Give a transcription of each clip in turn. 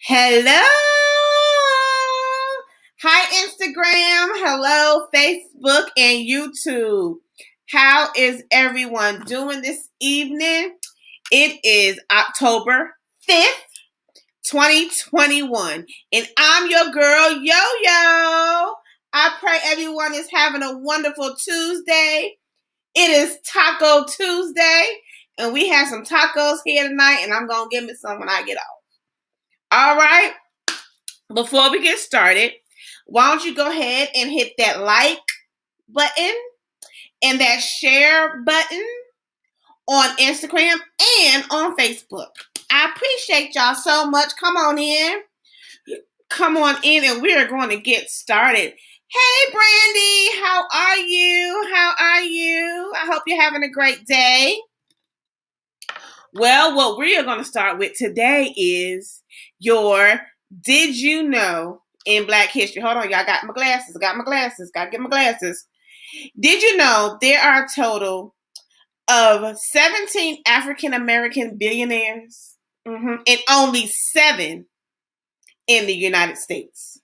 Hello. Hi, Instagram. Hello, Facebook and YouTube. How is everyone doing this evening? It is October 5th, 2021, and I'm your girl, Yo-Yo. I pray everyone is having a wonderful Tuesday. It is Taco Tuesday, and we have some tacos here tonight, and I'm going to give me some when I get off. All right. Before we get started, why don't you go ahead and hit that like button and that share button on Instagram and on Facebook. I appreciate y'all so much. Come on in. Come on in and we are going to get started. Hey, Brandy, how are you? How are you? I hope you're having a great day. Well, what we are going to start with today is your Did You Know in Black History. Hold on, y'all. Got my glasses. Got to get my glasses. Did you know there are a total of 17 African American billionaires and only 7 in the United States?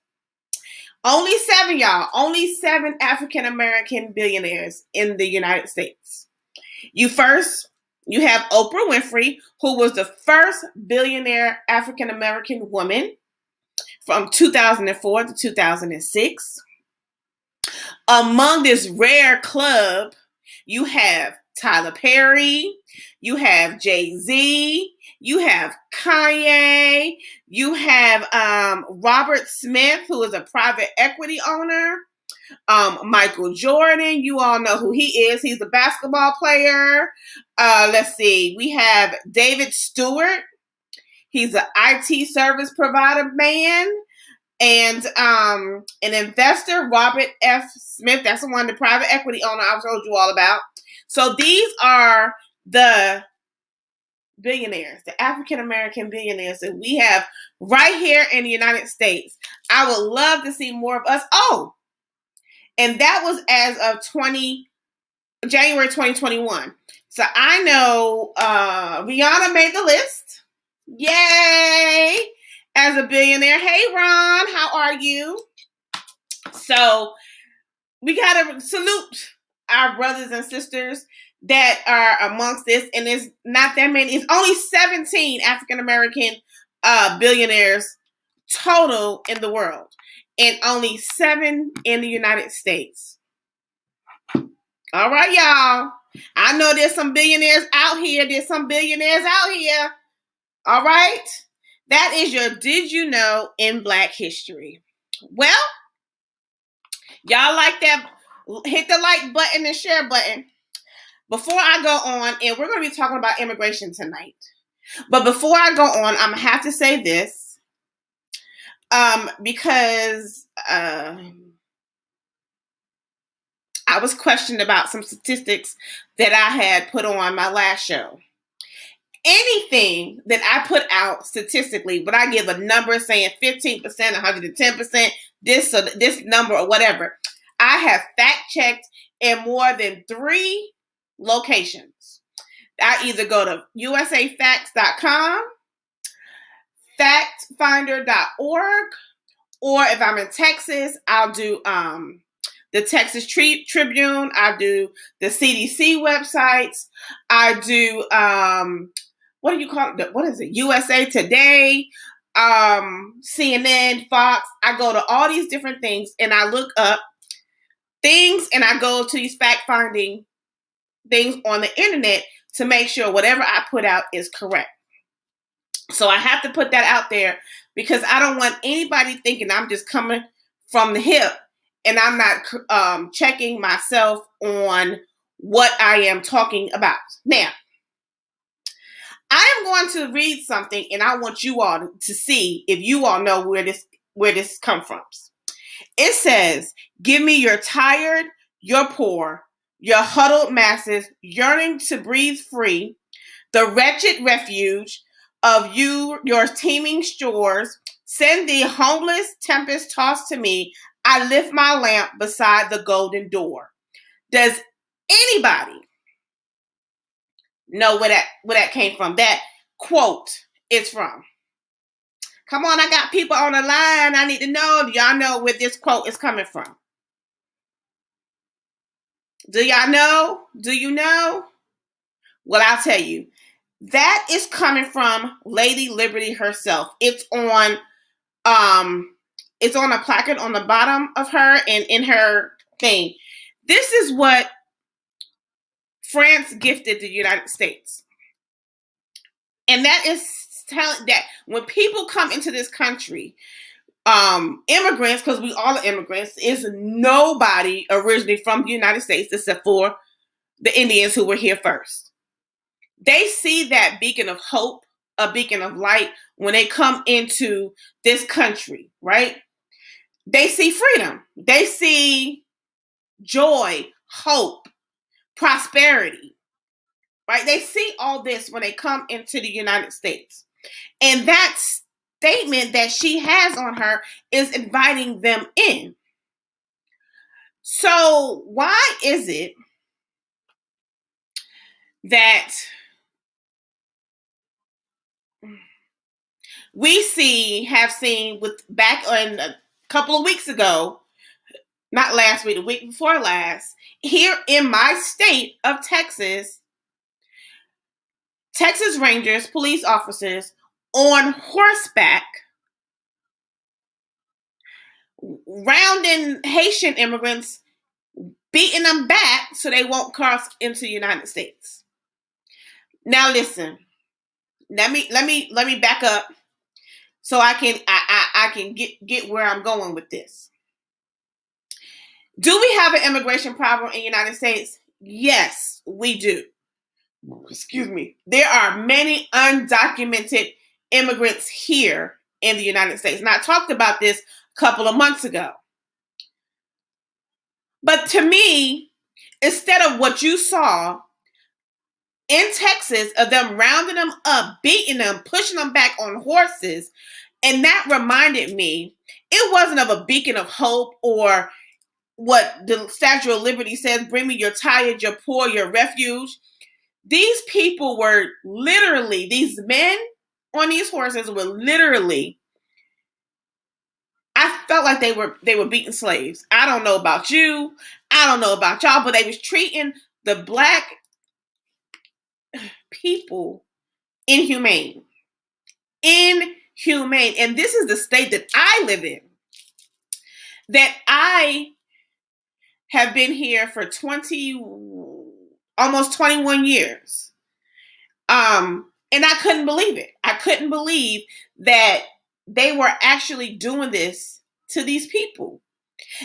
Only 7, y'all. Only 7 African American billionaires in the United States. You have Oprah Winfrey, who was the first billionaire African American woman from 2004 to 2006. Among this rare club, you have Tyler Perry, you have Jay-Z, you have Kanye, you have Robert Smith, who is a private equity owner, Michael Jordan, you all know who he is. He's a basketball player. Let's see, we have David Stewart. He's an IT service provider man. And an investor, Robert F. Smith, that's the one, the private equity owner I told you all about. So these are the billionaires, the African American billionaires that we have right here in the United States. I would love to see more of us. Oh, and that was as of January 2021. So I know Rihanna made the list. Yay! As a billionaire. Hey, Ron, how are you? So we got to salute our brothers and sisters that are amongst this. And it's not that many. It's only 17 African-American billionaires total in the world. And only 7 in the United States. All right, y'all. I know there's some billionaires out here. All right. That is your Did You Know in Black History. Well, y'all like that? Hit the like button and share button. Before I go on, and we're going to be talking about immigration tonight. But before I go on, I'm going to have to say this. Because I was questioned about some statistics that I had put on my last show. Anything that I put out statistically, but I give a number saying 15%, 110%, this number or whatever, I have fact checked in more than 3 locations. I either go to usafacts.com, factfinder.org, or if I'm in Texas, I'll do the Texas Tribune, I do the CDC websites, I do what do you call it? What is it? USA Today, CNN, Fox. I go to all these different things and I look up things and I go to these fact finding things on the internet to make sure whatever I put out is correct. So I have to put that out there because I don't want anybody thinking I'm just coming from the hip and I'm not checking myself on what I am talking about. Now, I am going to read something and I want you all to see if you all know where this comes from. It says, "Give me your tired, your poor, your huddled masses yearning to breathe free, the wretched refuge of your teeming shores. Send the homeless tempest tossed to me. I lift my lamp beside the golden door." Does anybody know where that came from? That quote is from. Come on, I got people on the line. I need to know. Do y'all know where this quote is coming from? Do y'all know? Do you know? Well, I'll tell you. That is coming from Lady Liberty herself. It's on a placard on the bottom of her and in her thing. This is what France gifted the United States. And that is telling that when people come into this country, immigrants, because we all are immigrants, is nobody originally from the United States except for the Indians who were here first. They see that beacon of hope, a beacon of light when they come into this country, right? They see freedom. They see joy, hope, prosperity, right? They see all this when they come into the United States. And that statement that she has on her is inviting them in. So why is it that we have seen with back on a couple of weeks ago, not last week, the week before last, here in my state of Texas, Texas Rangers, police officers on horseback, rounding Haitian immigrants, beating them back so they won't cross into the United States. Now listen, let me back up so I can get where I'm going with this. Do we have an immigration problem in the United States? Yes, we do. Excuse me. There are many undocumented immigrants here in the United States. And I talked about this a couple of months ago. But to me, instead of what you saw in Texas of them rounding them up, beating them, pushing them back on horses, and that reminded me, it wasn't of a beacon of hope or what the Statue of Liberty says, bring me your tired, your poor, your refuge. These people were literally, these men on these horses were literally, I felt like they were beating slaves. I don't know about you. I don't know about y'all, but they was treating the black people inhumane. Inhumane. And this is the state that I live in. That I have been here for almost 21 years. And I couldn't believe it. I couldn't believe that they were actually doing this to these people.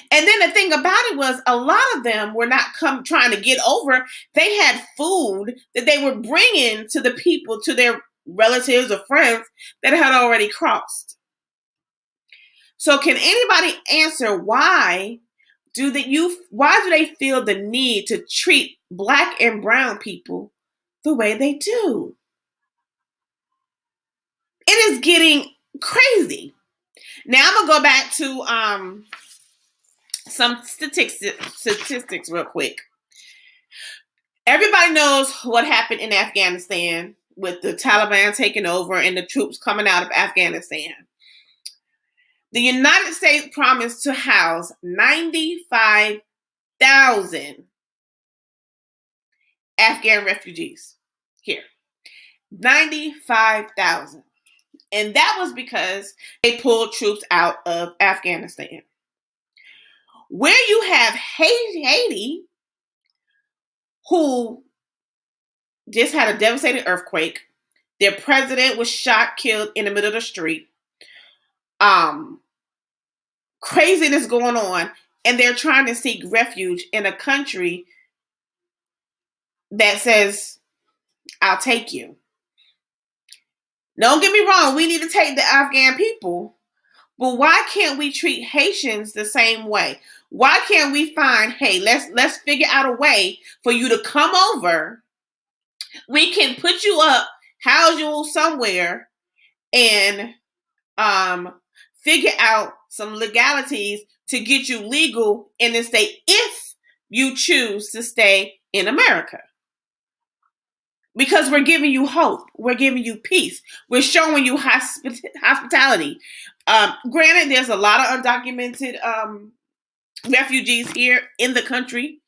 And then the thing about it was a lot of them were not trying to get over. They had food that they were bringing to the people, to their relatives or friends that had already crossed. So can anybody answer why do they feel the need to treat black and brown people the way they do? It is getting crazy. Now I'm gonna go back to some statistics real quick. Everybody knows what happened in Afghanistan with the Taliban taking over and the troops coming out of Afghanistan. The United States promised to house 95,000 Afghan refugees here. 95,000. And that was because they pulled troops out of Afghanistan. Where you have Haiti, who just had a devastating earthquake. Their president was shot, killed in the middle of the street. Craziness going on. And they're trying to seek refuge in a country that says, I'll take you. Don't get me wrong, we need to take the Afghan people, but why can't we treat Haitians the same way? Why can't we find, hey, let's figure out a way for you to come over. We can put you up, house you somewhere, and figure out some legalities to get you legal in the state if you choose to stay in America. because we're giving you hope. We're giving you peace. We're showing you hospitality. Granted, there's a lot of undocumented refugees here in the country.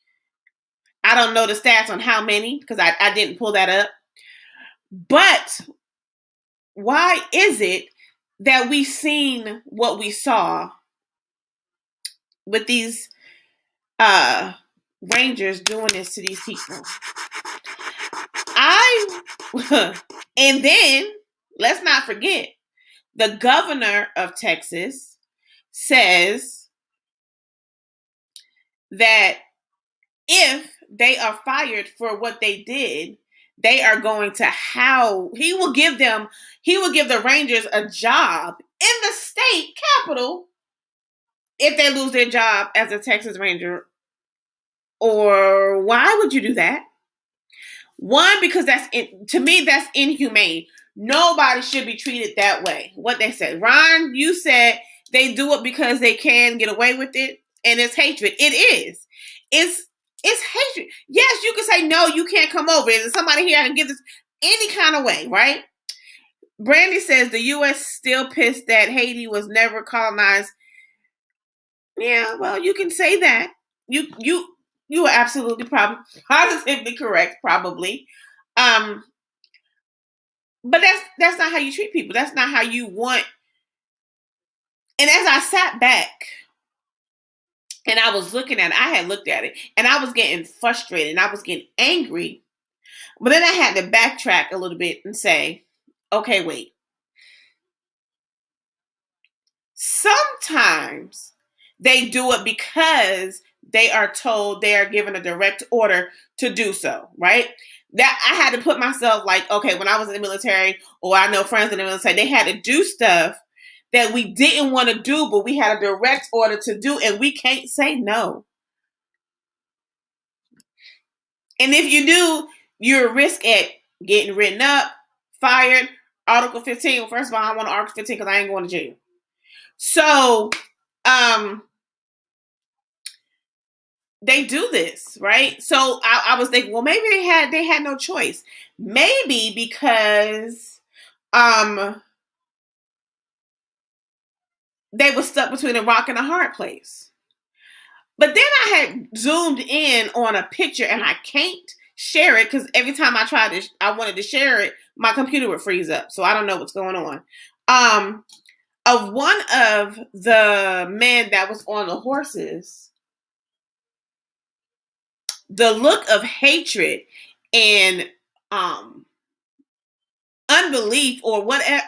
I don't know the stats on how many because I didn't pull that up. But why is it that we've seen what we saw with these rangers doing this to these people? And then let's not forget, the governor of Texas says that if they are fired for what they did, they are going to he will give the Rangers a job in the state capitol if they lose their job as a Texas Ranger. Or why would you do that? One, because to me, that's inhumane. Nobody should be treated that way. What they said. Ron, you said they do it because they can get away with it, and it's hatred. It is. It's hatred. Yes, you can say, no, you can't come over. Is there somebody here I can give this any kind of way, right? Brandy says the U.S. still pissed that Haiti was never colonized. Yeah, well, you can say that. You are absolutely positively correct, probably. But that's not how you treat people. That's not how you want. And as I sat back and I was looking at it, I had looked at it and I was getting frustrated and I was getting angry. But then I had to backtrack a little bit and say, okay, wait. Sometimes they do it because they are told, they are given a direct order to do so, right? That I had to put myself like, okay, when I was in the military, or I know friends in the military, they had to do stuff that we didn't want to do, but we had a direct order to do, and we can't say no. And if you do, you're at risk at getting written up, fired. Article 15. Well, first of all, I don't want Article 15 because I ain't going to jail. So, they do this, right? So I was thinking, well, maybe they had no choice. Maybe because they were stuck between a rock and a hard place. But then I had zoomed in on a picture and I can't share it because every time I wanted to share it, my computer would freeze up. So I don't know what's going on. Of one of the men that was on the horses, the look of hatred and unbelief or whatever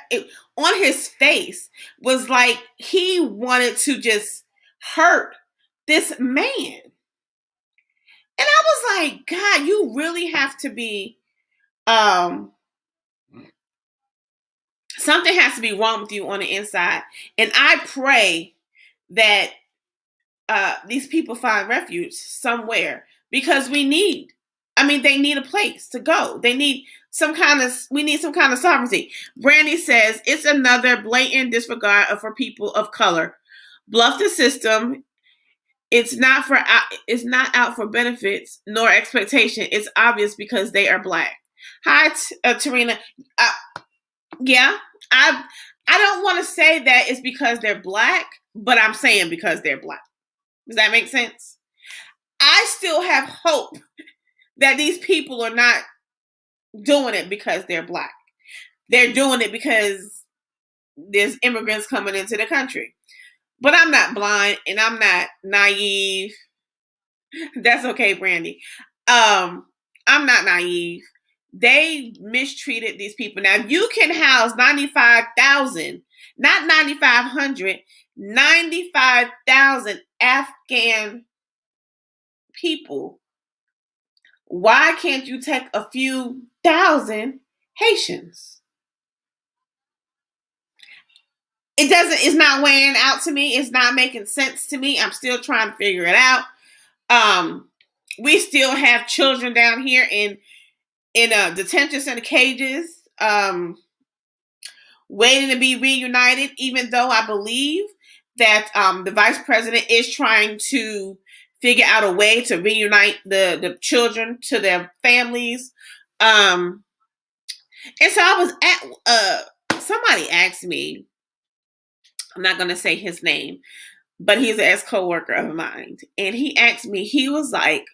on his face was like he wanted to just hurt this man. And I was like, God, you really have to be something has to be wrong with you on the inside. And I pray that these people find refuge somewhere because they need a place to go. We need some kind of sovereignty. Brandy says it's another blatant disregard for people of color. Bluff the system. It's not out for benefits nor expectation. It's obvious because they are black. Hi, Tarina. Yeah, I don't want to say that it's because they're black, but I'm saying because they're black. Does that make sense? I still have hope that these people are not doing it because they're black. They're doing it because there's immigrants coming into the country. But I'm not blind and I'm not naive. That's okay, Brandy. I'm not naive. They mistreated these people. Now, if you can house 95,000, not 9,500, 95,000 Afghan people, why can't you take a few thousand Haitians? It's not weighing out to me. It's not making sense to me. I'm still trying to figure it out. We still have children down here in detention center cages, waiting to be reunited, even though I believe that the vice president is trying to figure out a way to reunite the children to their families. And so I was at somebody asked me, I'm not gonna say his name, but he's an ex-coworker of mine. And he asked me, he was like,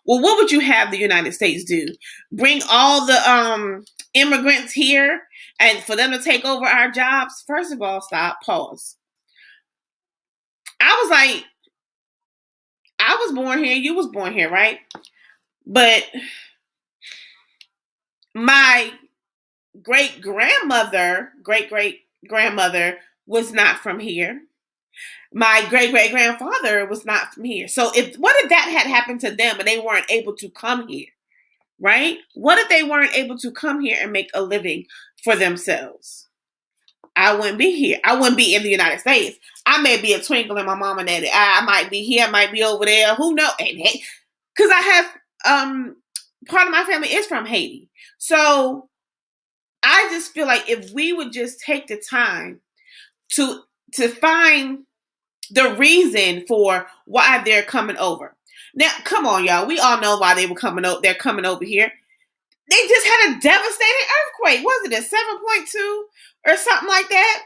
well, what would you have the United States do? Bring all the immigrants here and for them to take over our jobs? First of all, stop, pause. I was like, I was born here, you was born here, right? But my great-grandmother was not from here. My great-great-grandfather was not from here. So what if that had happened to them and they weren't able to come here, right? What if they weren't able to come here and make a living for themselves? I wouldn't be here. I wouldn't be in the United States. I may be a twinkle in my mom and daddy. I might be here, I might be over there. Who knows? Because I have part of my family is from Haiti. So I just feel like if we would just take the time to find the reason for why they're coming over. Now, come on, y'all. We all know why they were coming over. They're coming over here. They just had a devastating earthquake. Was it a 7.2 or something like that?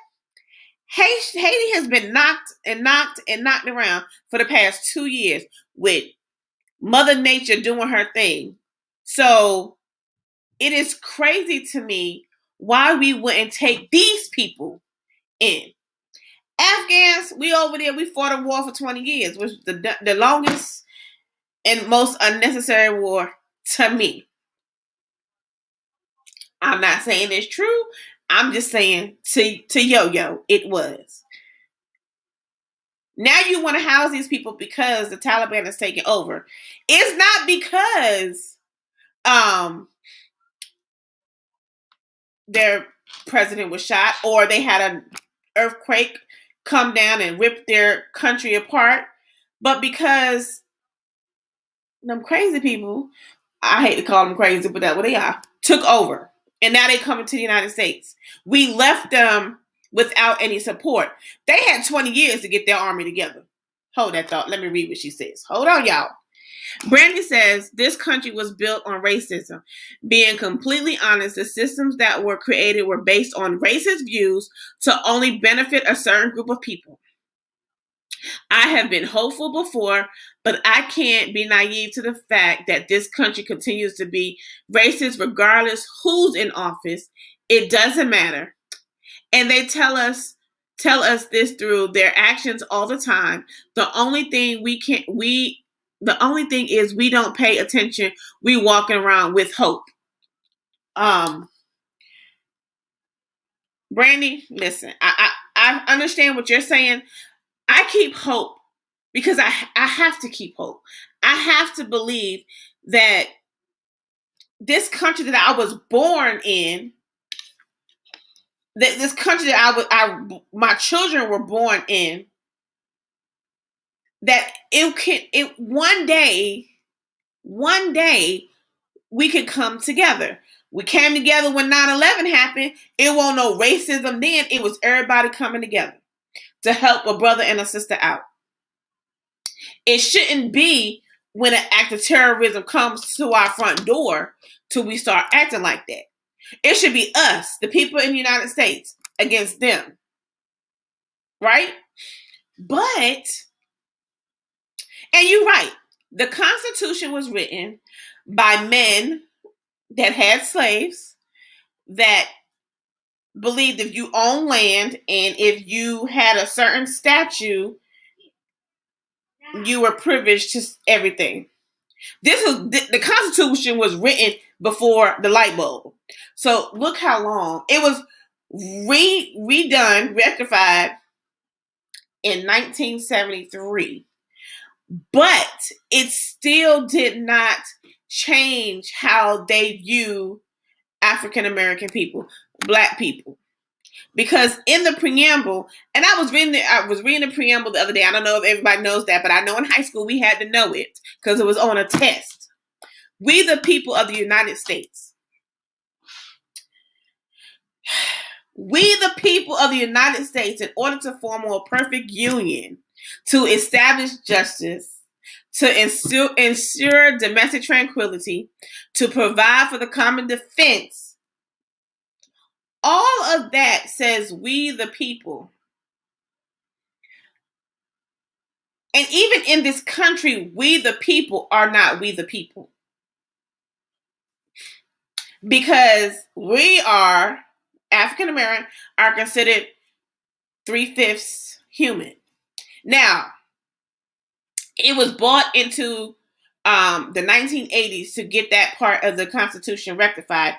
Haiti has been knocked around for the past 2 years with Mother Nature doing her thing. So it is crazy to me why we wouldn't take these people in. Afghans, we over there, we fought a war for 20 years, which was the longest and most unnecessary war to me. I'm not saying it's true. I'm just saying to Yo-Yo, it was. Now you want to house these people because the Taliban is taking over. It's not because their president was shot or they had an earthquake come down and rip their country apart, but because them crazy people, I hate to call them crazy, but that's what they are, took over. And now they coming to the United States. We left them without any support. They had 20 years to get their army together. Hold that thought. Let me read what she says. Hold on, y'all. Brandy says, this country was built on racism. Being completely honest, the systems that were created were based on racist views to only benefit a certain group of people. I have been hopeful before, but I can't be naive to the fact that this country continues to be racist regardless who's in office. It doesn't matter. And they tell us this through their actions all the time. The only thing is we don't pay attention. We walking around with hope. Brandy, listen, I understand what you're saying. I keep hope because I have to keep hope. I have to believe that this country that I was born in, that this country that my children were born in, that one day we could come together. We came together when 9/11 happened. It wasn't no racism then. It was everybody coming together to help a brother and a sister out. It shouldn't be when an act of terrorism comes to our front door till we start acting like that. It should be us, the people in the United States, against them. Right? But, and you're right, the Constitution was written by men that had slaves, that believed if you own land and if you had a certain statue, you were privileged to everything. The Constitution was written before the light bulb. So look how long it was rectified in 1973. But it still did not change how they view African American people, Black people. Because in the preamble, and I was reading the preamble the other day. I don't know if everybody knows that, but I know in high school we had to know it because it was on a test. We, the people of the United States. We, the people of the United States, in order to form a perfect union, to establish justice, to ensure domestic tranquility, to provide for the common defense, all of that says we the people. And even in this country, we the people are not we the people. Because we are, African American, are considered 3/5 human. Now, it was brought into the 1980s to get that part of the Constitution rectified,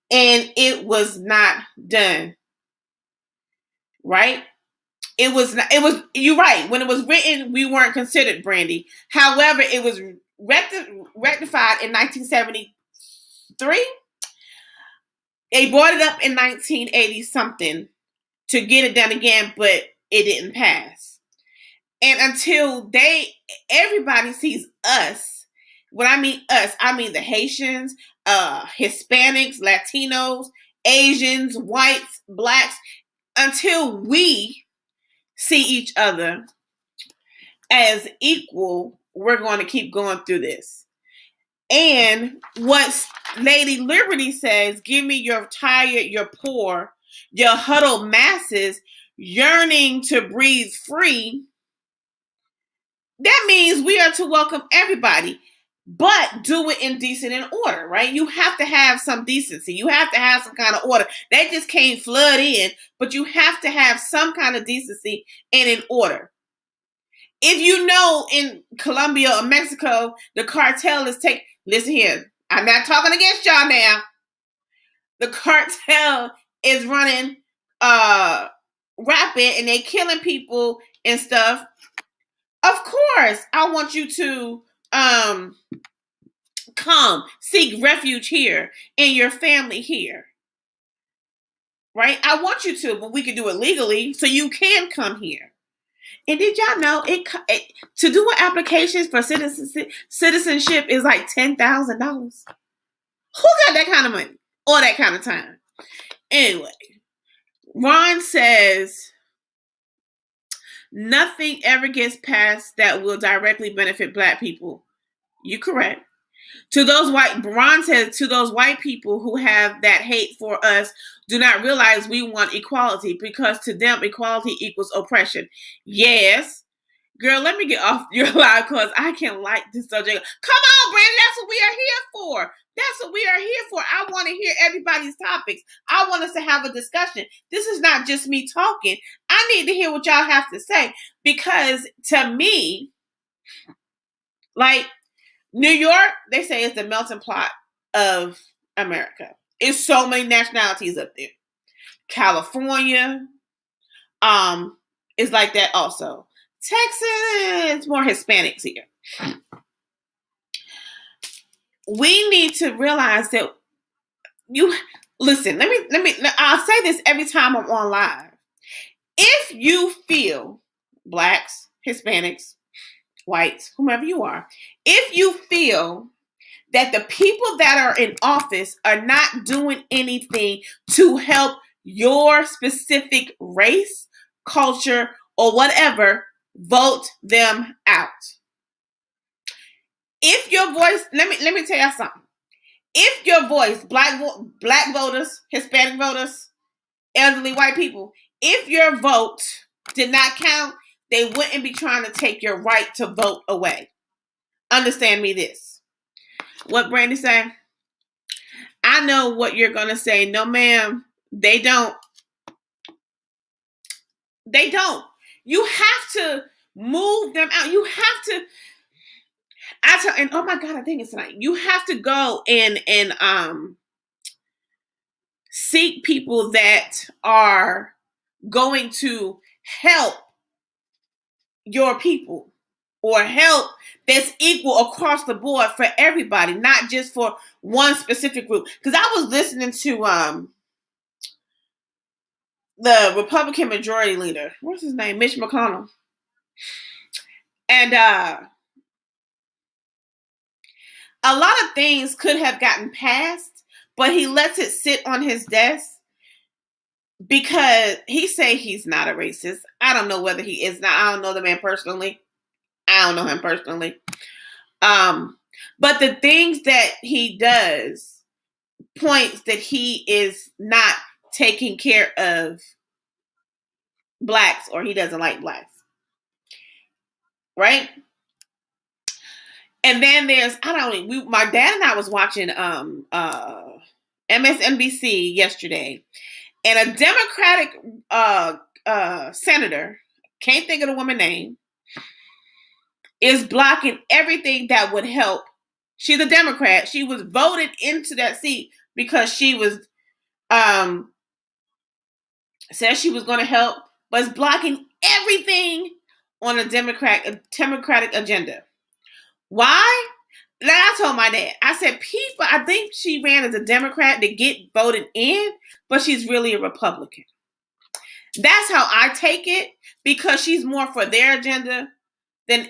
and it was not done. Right? It was not, it was, you're right. When it was written, we weren't considered, Brandy. However, it was rectified in 1973. They brought it up in 1980 something to get it done again, but it didn't pass. And until everybody sees us, when I mean us, I mean the Haitians, Hispanics, Latinos, Asians, whites, blacks, until we see each other as equal, we're going to keep going through this. And what Lady Liberty says, give me your tired, your poor, your huddled masses yearning to breathe free. That means we are to welcome everybody, but do it in decent and order, right? You have to have some decency. You have to have some kind of order. They just can't flood in, but you have to have some kind of decency and in order. If you know in Colombia or Mexico, the cartel is listen here, I'm not talking against y'all now. The cartel is running rapid and they killing people and stuff. Of course, I want you to come seek refuge here and your family here. Right? I want you to, but we can do it legally so you can come here. And did y'all know to do an application for citizenship is like $10,000? Who got that kind of money or that kind of time? Anyway, Ron says nothing ever gets passed that will directly benefit Black people. You correct. Ron says, to those white people who have that hate for us, do not realize we want equality, because to them, equality equals oppression. Yes. Girl, let me get off your live because I can't like this subject. Come on, Brandon. That's what we are here for. That's what we are here for. I want to hear everybody's topics. I want us to have a discussion. This is not just me talking. I need to hear what y'all have to say, because to me, like, New York, they say it's the melting pot of America. It's so many nationalities up there. California, is like that also. Texas, more Hispanics here. We need to realize that listen, I'll say this every time I'm on live. If you feel, Blacks, Hispanics, whites, whomever you are, if you feel that the people that are in office are not doing anything to help your specific race, culture, or whatever, vote them out. If your voice, let me tell you something. If your voice, black voters, Hispanic voters, elderly white people, if your vote did not count, they wouldn't be trying to take your right to vote away. Understand me this. What Brandy say? I know what you're going to say. No, ma'am, they don't. They don't. You have to move them out. You have to. And oh my God, I think it's tonight. You have to go and seek people that are going to help your people, or help that's equal across the board for everybody, not just for one specific group. Because I was listening to the Republican majority leader, what's his name, Mitch McConnell, and a lot of things could have gotten passed, but he lets it sit on his desk because he say he's not a racist. I don't know whether he is not. I don't know the man personally. I don't know him personally. But the things that he does points that he is not taking care of blacks, or he doesn't like blacks, right? And then there's, I don't know, my dad and I was watching MSNBC yesterday, and a Democratic senator, can't think of the woman's name, is blocking everything that would help. She's a Democrat. She was voted into that seat because she was said she was going to help, but is blocking everything on a Democratic agenda. Why? Now, I told my dad, I said, people, I think she ran as a Democrat to get voted in, but she's really a Republican. That's how I take it, because she's more for their agenda than,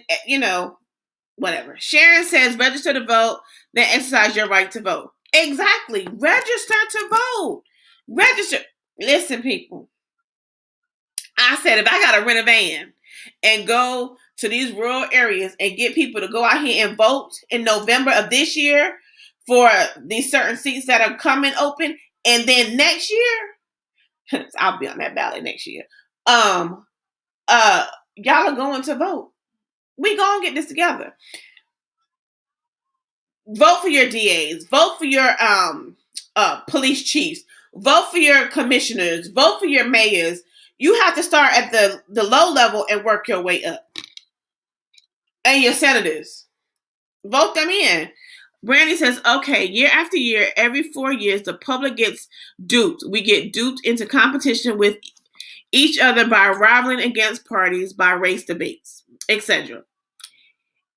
whatever. Sharon says, register to vote, then exercise your right to vote. Exactly. Register to vote. Register. Listen, people. I said, if I got to rent a van and go to these rural areas and get people to go out here and vote in November of this year for these certain seats that are coming open, and then next year, I'll be on that ballot next year. Y'all are going to vote. We gonna get this together. Vote for your DAs. Vote for your police chiefs. Vote for your commissioners. Vote for your mayors. You have to start at the low level and work your way up. And your senators. Vote them in. Brandy says, okay, year after year, every 4 years, the public gets duped. We get duped into competition with each other by rivaling against parties, by race debates, etc.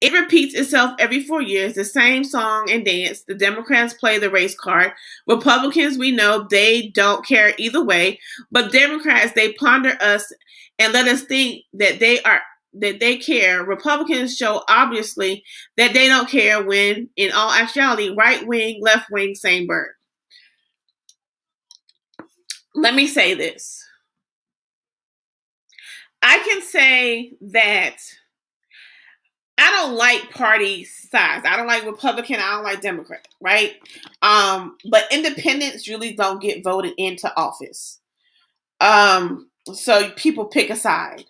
It repeats itself every 4 years, the same song and dance. The Democrats play the race card. Republicans, we know they don't care either way. But Democrats, they ponder us and let us think that they care. Republicans show obviously that they don't care, when in all actuality, right wing, left wing, same bird. Let me say this. I can say that I don't like party sides. I don't like Republican. I don't like Democrat, right? But independents really don't get voted into office. So people pick a side.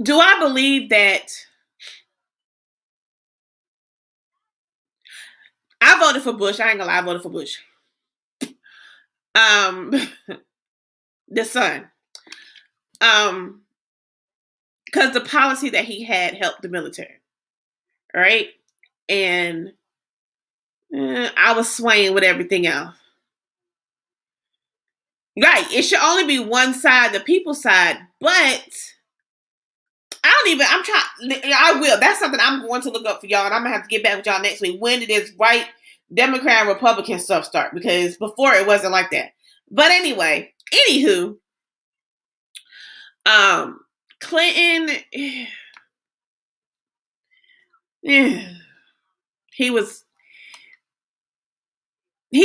Do I believe that I voted for Bush? I ain't gonna lie, I voted for Bush. The son. Because the policy that he had helped the military, right? And I was swaying with everything else. Right. It should only be one side, the people's side. But I will. That's something I'm going to look up for y'all. And I'm going to have to get back with y'all next week. When did this right Democrat and Republican stuff start? Because before it wasn't like that. But anyway, anywho, Clinton, he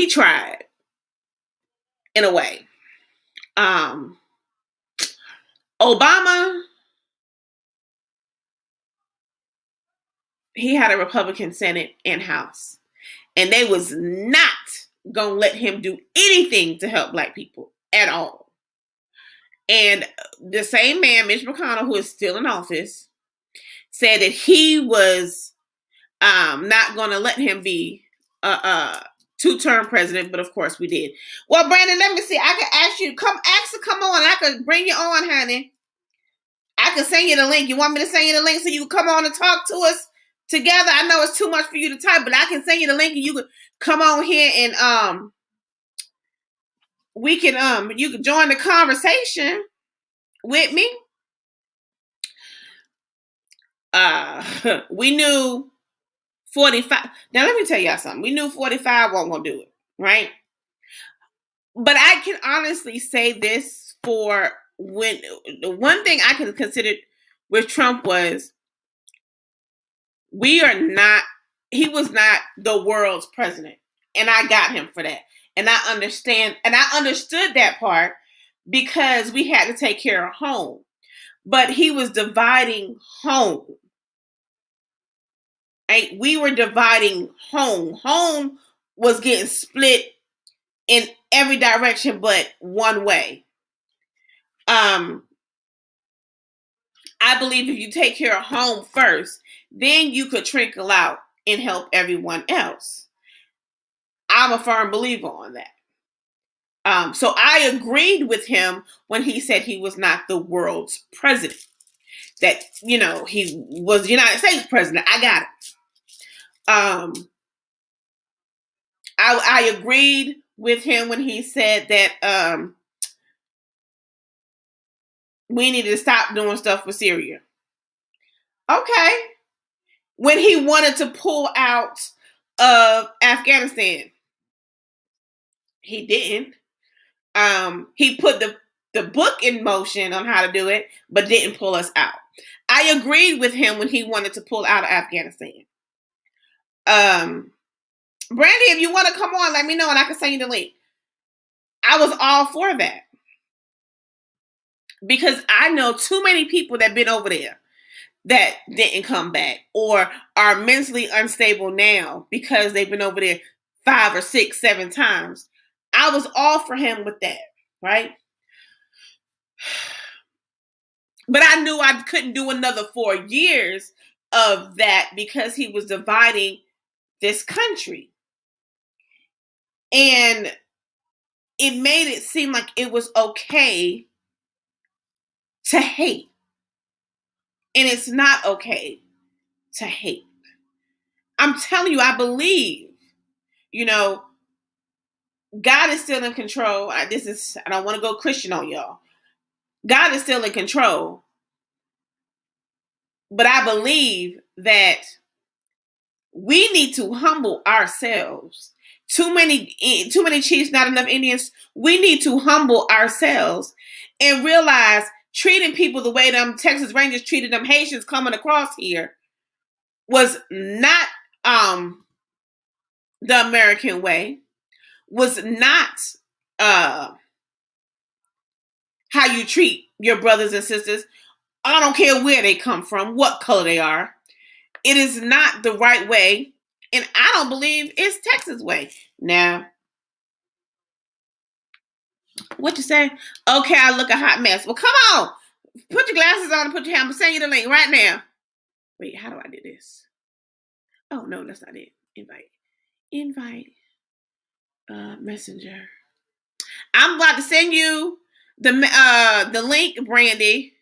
tried in a way. Obama, he had a Republican Senate and House, and they was not gonna let him do anything to help black people at all. And the same man, Mitch McConnell, who is still in office, said that he was not going to let him be a two-term president, but of course we did. Well, Brandon, let me see. I could ask you, come on. I could bring you on, honey. I could send you the link. You want me to send you the link so you can come on and talk to us together? I know it's too much for you to type, but I can send you the link and you could come on here and we can you can join the conversation with me. We knew 45. Now let me tell y'all something. We knew 45 wasn't gonna do it, right? But I can honestly say this, for when the one thing I could consider with Trump was he was not the world's president. And I got him for that. And I understood that part because we had to take care of home. But he was dividing home. Right? We were dividing home. Home was getting split in every direction but one way. I believe if you take care of home first, then you could trickle out and help everyone else. I'm a firm believer on that. So I agreed with him when he said he was not the world's president. That, he was the United States president. I got it. I agreed with him when he said that we needed to stop doing stuff for Syria. Okay. When he wanted to pull out of Afghanistan, he didn't. He put the book in motion on how to do it, but didn't pull us out. I agreed with him when he wanted to pull out of Afghanistan. Brandy, if you want to come on, let me know and I can send you the link. I was all for that. Because I know too many people that been over there that didn't come back or are mentally unstable now because they've been over there 5 or 6, 7 times. I was all for him with that, right? But I knew I couldn't do another 4 years of that because he was dividing this country. And it made it seem like it was okay to hate. And it's not okay to hate. I'm telling you, I believe, God is still in control. I don't want to go Christian on y'all. God is still in control. But I believe that we need to humble ourselves. Too many chiefs, not enough Indians. We need to humble ourselves and realize treating people the way them Texas Rangers treated them Haitians coming across here was not the American way, was not how you treat your brothers and sisters. I don't care where they come from, what color they are. It is not the right way, and I don't believe it's Texas way. Now, what you say? Okay, I look a hot mess. Well, come on. Put your glasses on and put your hand. I'm going to send you the link right now. Wait, how do I do this? Oh, no, that's not it. Invite. Messenger. I'm about to send you the link, Brandy,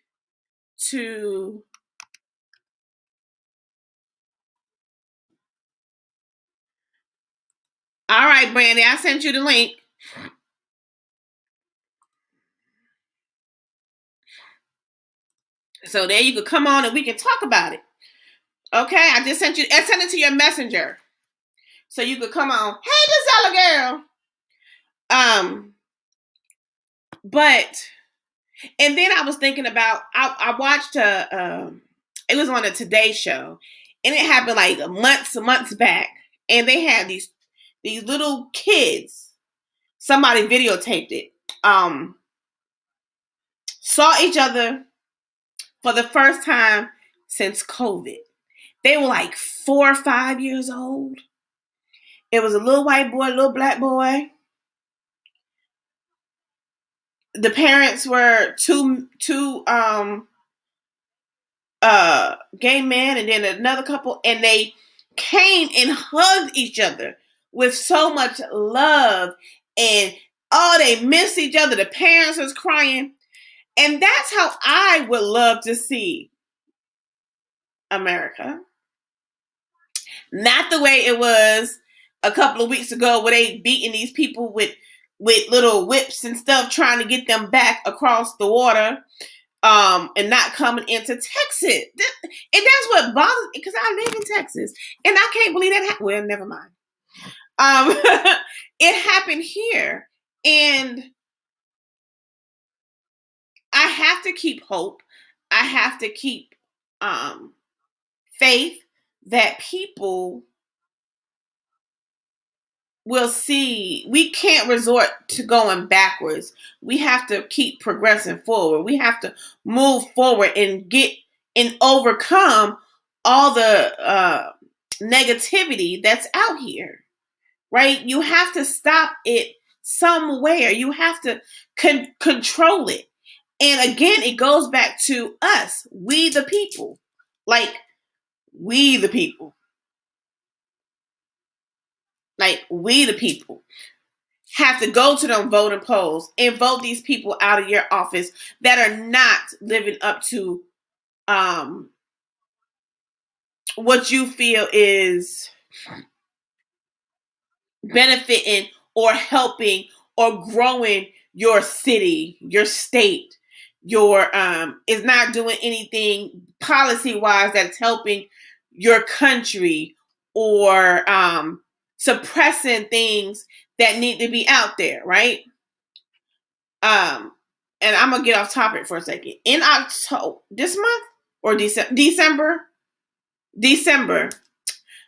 to... All right, Brandy, I sent you the link. So there you could come on and we can talk about it. Okay, I just sent it to your messenger. So you could come on. Hey, Gisela girl. But, and then I was thinking about, I watched it was on a Today Show, and it happened like months back, and they had these little kids. Somebody videotaped it. Saw each other for the first time since COVID. They were like 4 or 5 years old. It was a little white boy, a little black boy. The parents were two gay men and then another couple, and they came and hugged each other with so much love, and they missed each other. The parents was crying, and that's how I would love to see America. Not the way it was a couple of weeks ago where they beating these people with little whips and stuff trying to get them back across the water and not coming into Texas. And that's what bothers me because I live in Texas and I can't believe that happened. Well, never mind. It happened here, and I have to keep hope. I have to keep faith that people will see. We can't resort to going backwards. We have to keep progressing forward. We have to move forward and get and overcome all the negativity that's out here, right? You have to stop it somewhere. You have to control it. And again, it goes back to us, we the people. Like, we the people. Like, we the people have to go to them voting polls and vote these people out of your office that are not living up to what you feel is benefiting or helping or growing your city, your state, your is not doing anything policy wise that's helping your country, or suppressing things that need to be out there, right? Um, and I'm gonna get off topic for a second. In October, this month or December,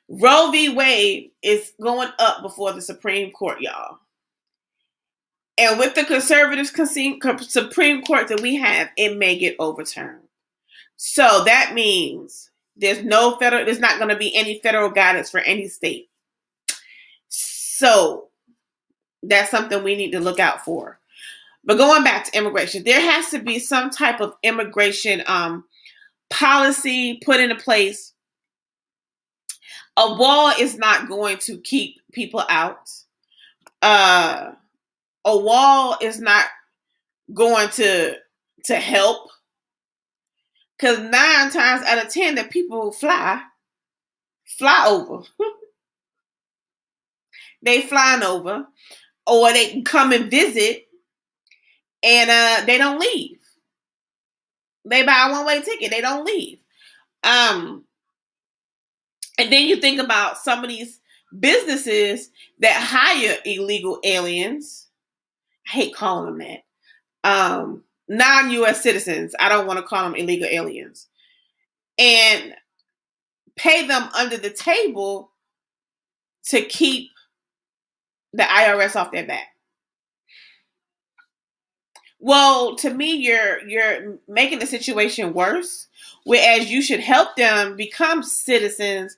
Roe v. Wade is going up before the Supreme Court, y'all. And with the conservative Supreme Court that we have, it may get overturned. So that means there's not going to be any federal guidance for any state. So that's something we need to look out for. But going back to immigration, there has to be some type of immigration policy put into place. A wall is not going to keep people out. A wall is not going to help, because 9 times out of 10 that people fly over. They flying over, or they come and visit, and they don't leave. They buy a one-way ticket, they don't leave. And then you think about some of these businesses that hire illegal aliens. I hate calling them that. Non-U.S. citizens. I don't want to call them illegal aliens. And pay them under the table to keep the IRS off their back. Well, to me, you're making the situation worse, whereas you should help them become citizens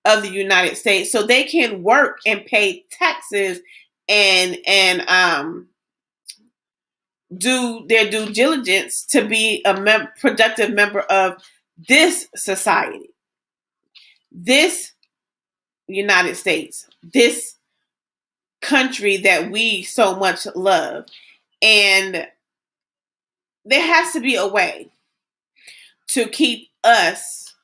of the United States so they can work and pay taxes and do their due diligence to be a productive member of this society, this United States, this country that we so much love. And there has to be a way to keep us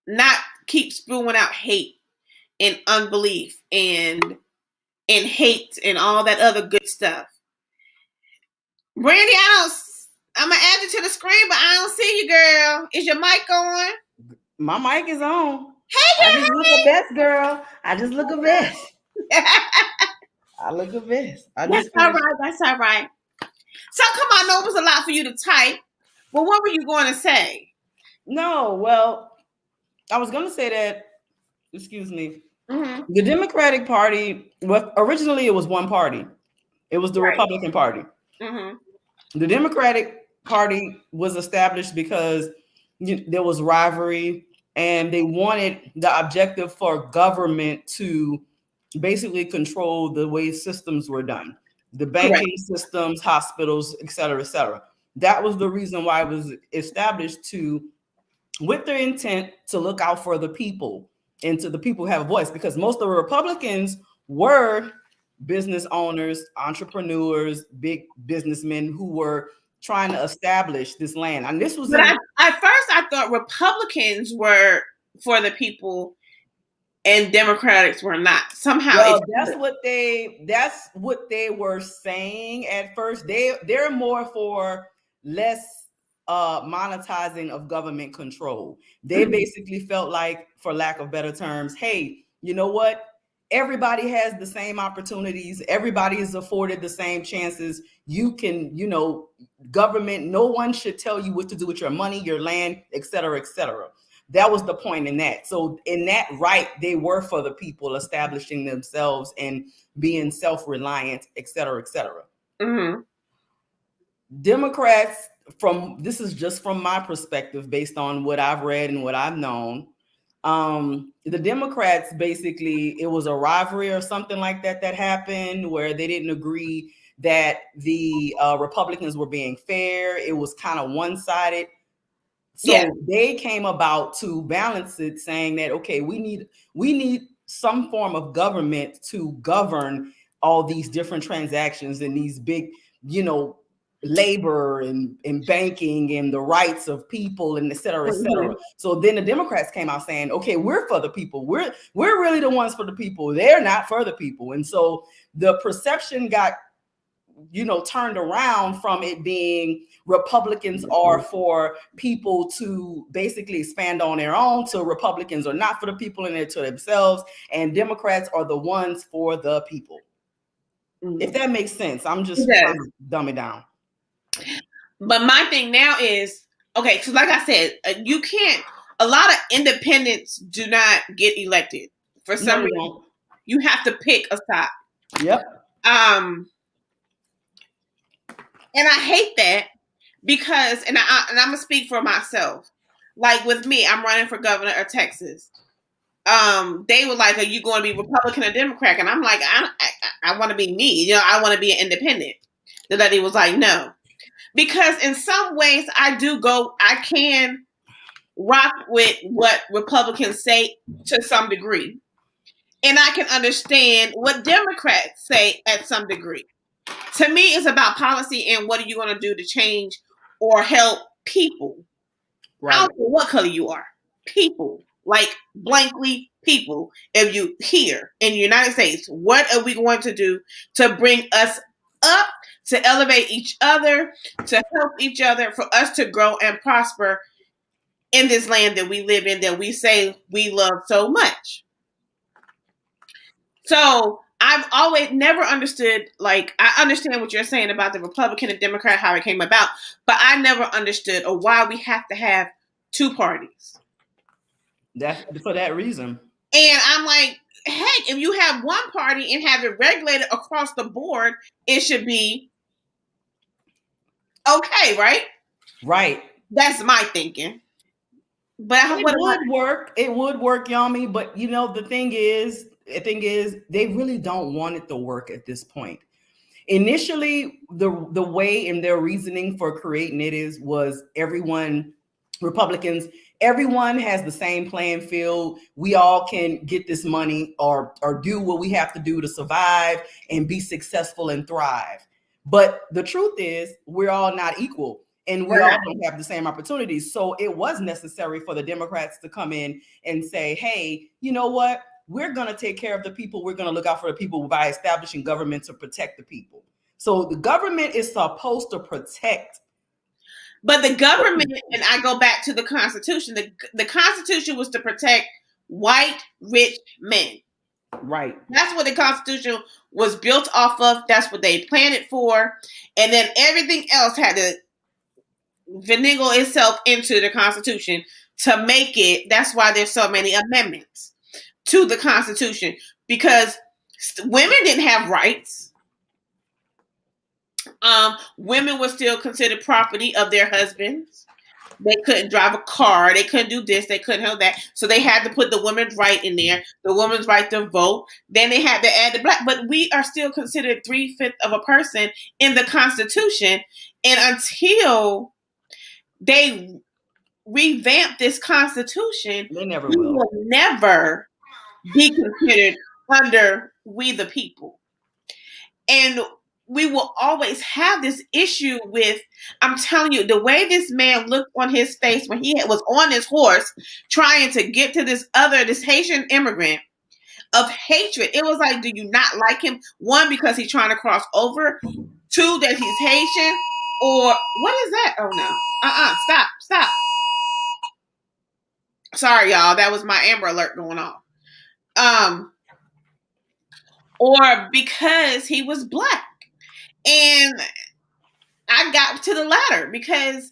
not keep spewing out hate and unbelief and hate and all that other good stuff. Brandy, I'm gonna add you to the screen, but I don't see you, girl. Is your mic on? My mic is on. Hey, girl. I just look a best, girl. I just look a best. I look a best. That's all right. That's all right. So come on, I know it was a lot for you to type. But what were you going to say? No, well, I was going to say that, excuse me, the Democratic Party, well, originally it was one party. It was the Republican Party. The Democratic Party was established because there was rivalry, and they wanted the objective for government to basically control the way systems were done. The banking systems, hospitals, et cetera, et cetera. That was the reason why it was established, with the intent to look out for the people and to the people who have a voice, because most of the Republicans were business owners, entrepreneurs, big businessmen who were trying to establish this land. And this was at first I thought Republicans were for the people and Democrats were not. Somehow, well, that's what they were saying at first. They're more for less monetizing of government control. They basically felt like, for lack of better terms, hey, you know what? Everybody has the same opportunities. Everybody is afforded the same chances. You can, government, no one should tell you what to do with your money, your land, et cetera, et cetera. That was the point in that. So in that right, they were for the people, establishing themselves and being self-reliant, et cetera, et cetera. Democrats, this is just from my perspective, based on what I've read and what I've known, The Democrats, basically, it was a rivalry or something like that happened where they didn't agree that the Republicans were being fair. It was kind of one-sided. So they came about to balance it, saying that, okay, we need some form of government to govern all these different transactions and these big, labor and banking and the rights of people and et cetera, et cetera. Mm-hmm. So then the Democrats came out saying, okay, we're for the people. We're really the ones for the people. They're not for the people. And so the perception got, turned around from it being Republicans are for people to basically expand on their own to Republicans are not for the people and they're to themselves. And Democrats are the ones for the people. Mm-hmm. If that makes sense, I'm just trying to dumb it down. But my thing now is, okay, so like I said, a lot of independents do not get elected. For some reason, you have to pick a side. Yep. And I hate that because, and I'm going to speak for myself. Like with me, I'm running for governor of Texas. They were like, are you going to be Republican or Democrat? And I'm like, I want to be me. I want to be an independent. The lady was like, no. Because in some ways I can rock with what Republicans say to some degree. And I can understand what Democrats say at some degree. To me, it's about policy and what are you going to do to change or help people. Right. I don't care what color you are. People. Like blankly people. If you here in the United States, what are we going to do to bring us up, to elevate each other, to help each other, for us to grow and prosper in this land that we live in, that we say we love so much. So I've always never understood, like, I understand what you're saying about the Republican and Democrat, how it came about, but I never understood why we have to have two parties. That's for that reason. And I'm like, heck, if you have one party and have it regulated across the board, it should be okay, right? Right. That's my thinking. But it would work. It would work, Yami. But the thing is, they really don't want it to work at this point. Initially, the way in their reasoning for creating it was Republicans, everyone has the same playing field. We all can get this money or do what we have to do to survive and be successful and thrive. But the truth is, we're all not equal and we all don't have the same opportunities. So it was necessary for the Democrats to come in and say, hey, you know what? We're going to take care of the people. We're going to look out for the people by establishing government to protect the people. So the government is supposed to protect. But the government, and I go back to the Constitution, the Constitution was to protect white, rich men. Right. That's what the Constitution was built off of. That's what they planned it for. And then everything else had to finagle itself into the Constitution to make it. That's why there's so many amendments to the Constitution, because women didn't have rights. Women were still considered property of their husbands. They couldn't drive a car. They couldn't do this. They couldn't have that. So they had to put the woman's right in there, the woman's right to vote. Then they had to add the black. But we are still considered 3/5 of a person in the Constitution. And until they revamp this Constitution, they never will never be considered under we the people. And we will always have this issue with, I'm telling you, the way this man looked on his face when he was on his horse trying to get to this Haitian immigrant, of hatred. It was like, do you not like him? One, because he's trying to cross over. Two, that he's Haitian. Or what is that? Oh no. Stop. Sorry, y'all. That was my Amber Alert going off. Or because he was black. And I got to the latter because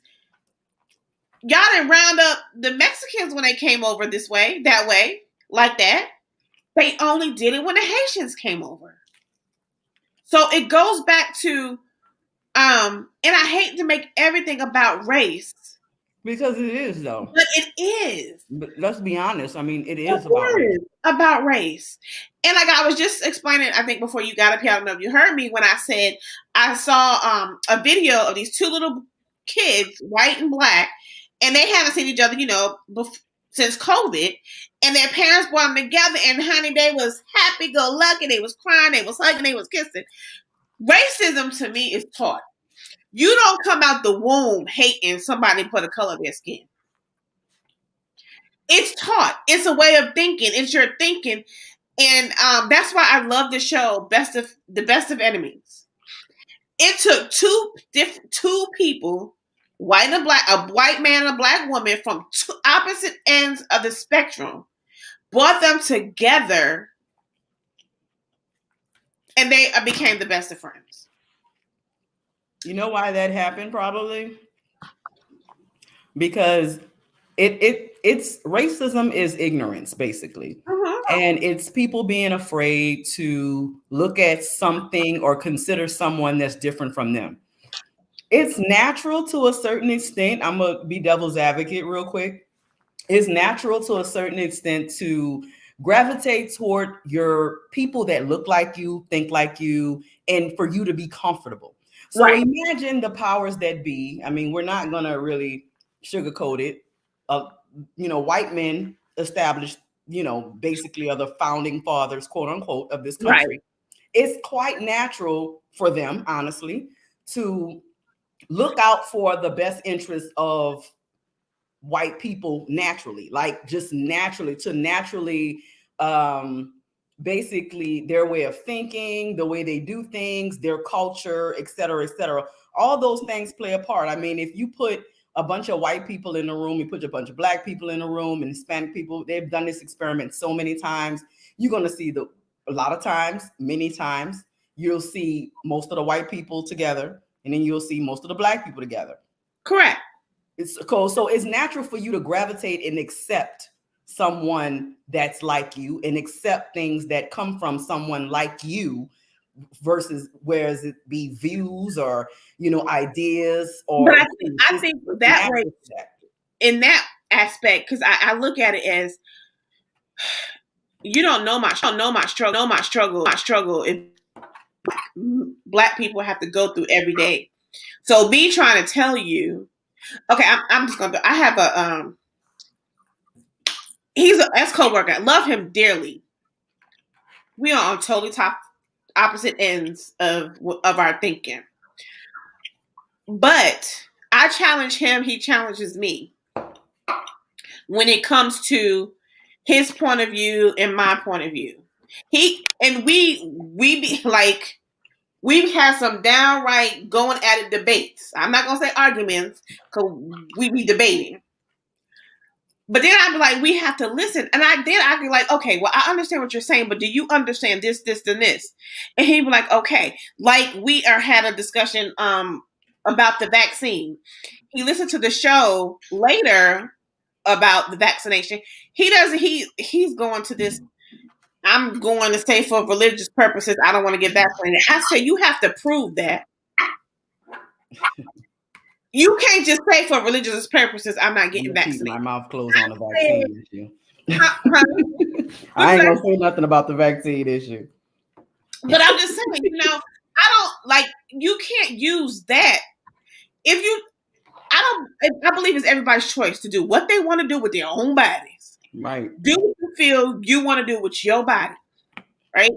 y'all didn't round up the Mexicans when they came over this way, that way, like that. They only did it when the Haitians came over. So it goes back to, and I hate to make everything about race, Because it is, though. But it is. But let's be honest. I mean, it is about race. About race. And like I was just explaining, I think before you got up here, I don't know if you heard me when I said I saw a video of these two little kids, white and black, and they haven't seen each other, since COVID. And their parents brought them together, and honey, they was happy-go-lucky. They was crying, they was hugging, they was kissing. Racism to me is taught. You don't come out the womb hating somebody for the color of their skin. It's taught. It's a way of thinking. It's your thinking. And that's why I love the show, The Best of Enemies. It took two people, white and black, a white man and a black woman from two opposite ends of the spectrum, brought them together, and they became the best of friends. You know why that happened? Probably because it's racism is ignorance, basically. And it's people being afraid to look at something or consider someone that's different from them. It's natural to a certain extent. I'm going to be devil's advocate real quick. It's natural to a certain extent to gravitate toward your people that look like you, think like you, and for you to be comfortable. So imagine the powers that be. I mean, we're not going to really sugarcoat it. White men established, basically are the founding fathers, quote unquote, of this country. Right. It's quite natural for them, honestly, to look out for the best interests of white people naturally, basically their way of thinking, the way they do things, their culture, et cetera, et cetera. All those things play a part. I mean, if you put a bunch of white people in the room, you put a bunch of black people in the room and Hispanic people, they've done this experiment so many times. You're going to see many times, you'll see most of the white people together, and then you'll see most of the black people together. Correct. It's cool. So it's natural for you to gravitate and accept someone that's like you and accept things that come from someone like you versus whereas it be views or, ideas or. But I think that way, in that aspect, because I look at it as you don't know my struggle if black people have to go through every day. So me trying to tell you, okay, I'm just gonna. I have he's an ex-coworker. I love him dearly. We are on totally opposite ends of our thinking. But I challenge him. He challenges me when it comes to his point of view and my point of view. We be like, we've had some downright going at it debates. I'm not going to say arguments because we be debating. But then I'd be like, we have to listen. And I'd be like, okay, well, I understand what you're saying, but do you understand this, and this? And he'd be like, okay. Like we had a discussion about the vaccine. He listened to the show later about the vaccination. He's going to this, I'm going to say for religious purposes, I don't want to get vaccinated. I say, you have to prove that. You can't just say for religious purposes, I'm not getting vaccinated. Keep my mouth closed on the vaccine issue. I ain't going to say nothing about the vaccine issue. But I'm just saying, you can't use that. I believe it's everybody's choice to do what they want to do with their own bodies. Right. Do what you feel you want to do with your body. Right?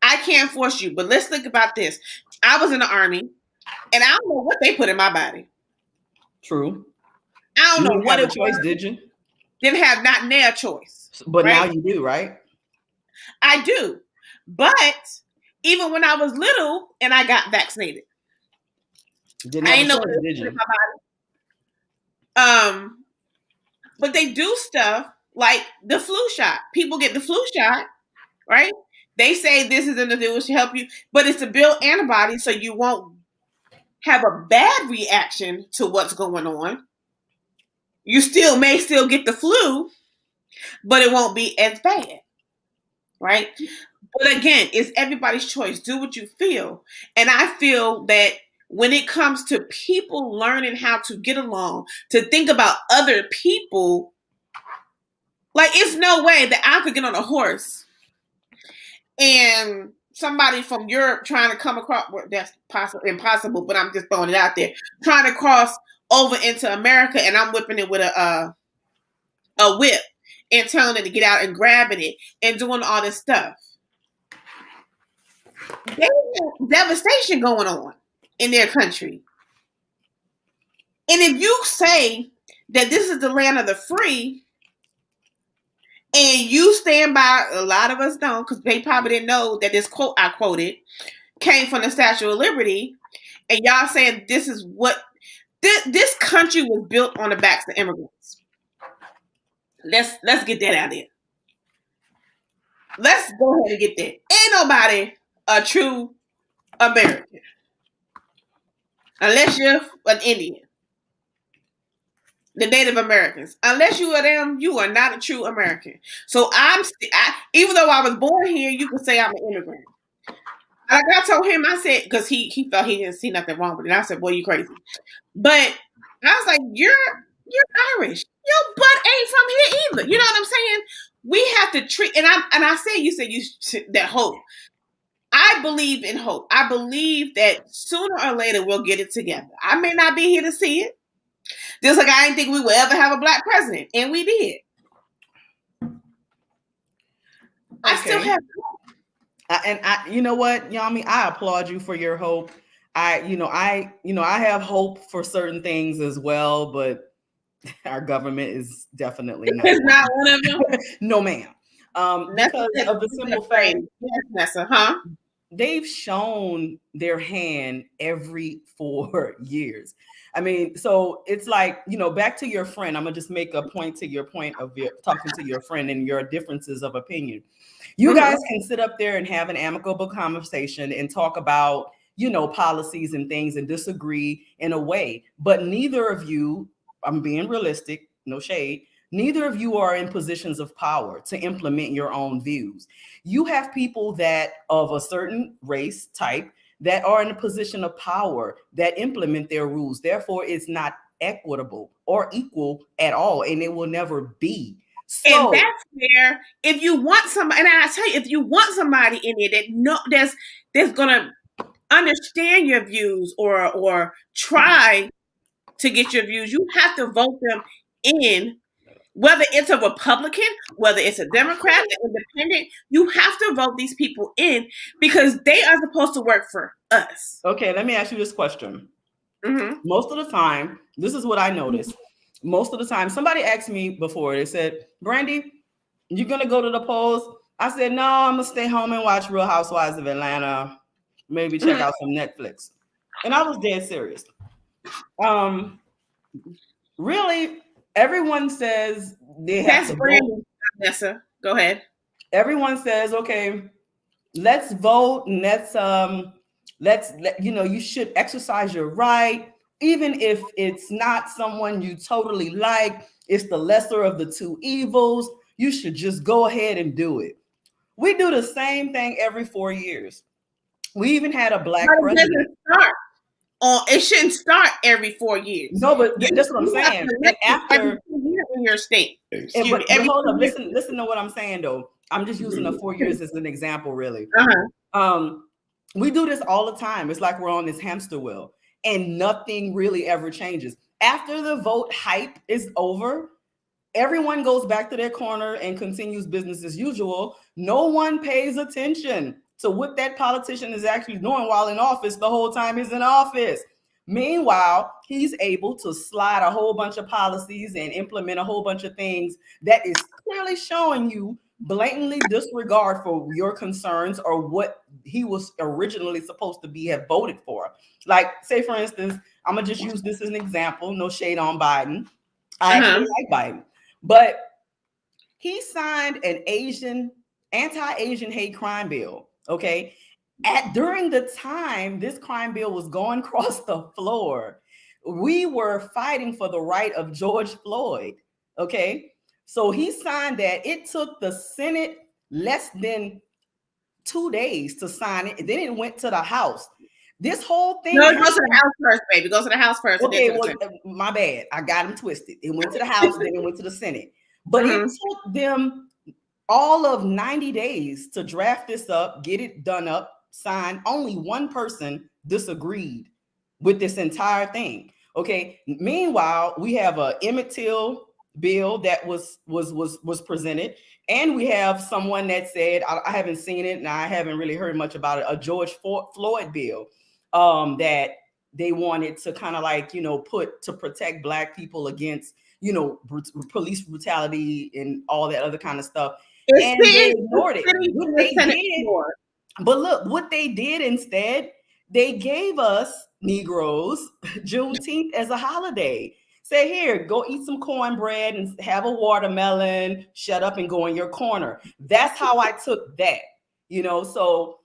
I can't force you, but let's think about this. I was in the Army, and I don't know what they put in my body. True. I don't know what it was. Did you? Didn't have not their choice. But right? Now you do, right? I do. But even when I was little and I got vaccinated, I didn't know what it was in my body. But they do stuff like the flu shot. People get the flu shot, right? They say this is to help you, but it's to build antibodies so you won't have a bad reaction to what's going on. You may still get the flu, but it won't be as bad, right? But again, it's everybody's choice. Do what you feel. And I feel that when it comes to people learning how to get along, to think about other people, like it's no way that I could get on a horse and somebody from Europe trying to come across, well, that's impossible, but I'm just throwing it out there, trying to cross over into America, and I'm whipping it with a whip and telling it to get out and grabbing it and doing all this stuff. There's devastation going on in their country. And if you say that this is the land of the free, and you stand by, a lot of us don't, because they probably didn't know that this quote I quoted came from the Statue of Liberty, and y'all saying this is what this country was built on the backs of immigrants. Let's get that out there. Let's go ahead and get that. Ain't nobody a true American unless you're an Indian. The Native Americans. Unless you are them, you are not a true American. So even though I was born here, you can say I'm an immigrant. Like I told him, I said, because he thought he didn't see nothing wrong with it. And I said, boy, you crazy. But I was like, you're Irish. Your butt ain't from here either. You know what I'm saying? We have to treat, and I said that hope. I believe in hope. I believe that sooner or later we'll get it together. I may not be here to see it. Just like I didn't think we would ever have a black president, and we did. Okay. I still have hope. And you know what, Yami, I applaud you for your hope. I have hope for certain things as well, but our government is definitely not. It's not one of them. No, ma'am. Because of the simple fact, Nessa, they've shown their hand every 4 years. I mean, so it's like, back to your friend. I'm gonna just make a point to your point of talking to your friend and your differences of opinion. You guys can sit up there and have an amicable conversation and talk about, policies and things and disagree in a way, but neither of you, I'm being realistic, no shade, neither of you are in positions of power to implement your own views. You have people that of a certain race type that are in a position of power that implement their rules. Therefore, it's not equitable or equal at all, and it will never be. So, and that's where, if you want somebody, and I tell you, if you want somebody in there that's gonna understand your views or try to get your views, you have to vote them in. Whether it's a Republican, whether it's a Democrat, an independent, you have to vote these people in because they are supposed to work for us. Okay, let me ask you this question. Most of the time, this is what I noticed. Most of the time, somebody asked me before, they said, Brandy, you gonna go to the polls? I said, no, I'm gonna stay home and watch Real Housewives of Atlanta, maybe check out some Netflix. And I was dead serious. Really, everyone says they have to vote. Nessa, go ahead. Everyone says, okay, let's vote and you should exercise your right, even if it's not someone you totally like, it's the lesser of the two evils. You should just go ahead and do it. We do the same thing every 4 years. We even had a black president. It shouldn't start every 4 years. No, but that's what I'm saying. After in your state. But hold up, listen to what I'm saying though. I'm just using the 4 years as an example, really. We do this all the time. It's like we're on this hamster wheel and nothing really ever changes. After the vote hype is over, everyone goes back to their corner and continues business as usual. No one pays attention to what that politician is actually doing while in office the whole time he's in office. Meanwhile, he's able to slide a whole bunch of policies and implement a whole bunch of things that is clearly showing you blatantly disregard for your concerns or what he was originally supposed to have voted for. Like, say, for instance, I'm going to just use this as an example. No shade on Biden. I actually like Biden. But he signed an anti-Asian hate crime bill, okay? During the time this crime bill was going across the floor, we were fighting for the right of George Floyd, okay? So he signed that. It took the Senate less than 2 days to sign it. Then it went to the House. This whole thing. No, it goes to the House first, baby. It goes to the House first. Okay, well, my bad. I got them twisted. It went to the House, then it went to the Senate. But it took them all of 90 days to draft this up, get it done up, signed. Only one person disagreed with this entire thing. Okay. Meanwhile, we have a Emmett Till bill that was presented, and we have someone that said, I haven't seen it and I haven't really heard much about it, a George Floyd bill that they wanted to kind of like, put to protect Black people against, police brutality and all that other kind of stuff. And they ignored it. What they did, but look, what they did instead, they gave us Negroes Juneteenth as a holiday. Say, here, go eat some cornbread and have a watermelon, shut up and go in your corner. That's how I took that, so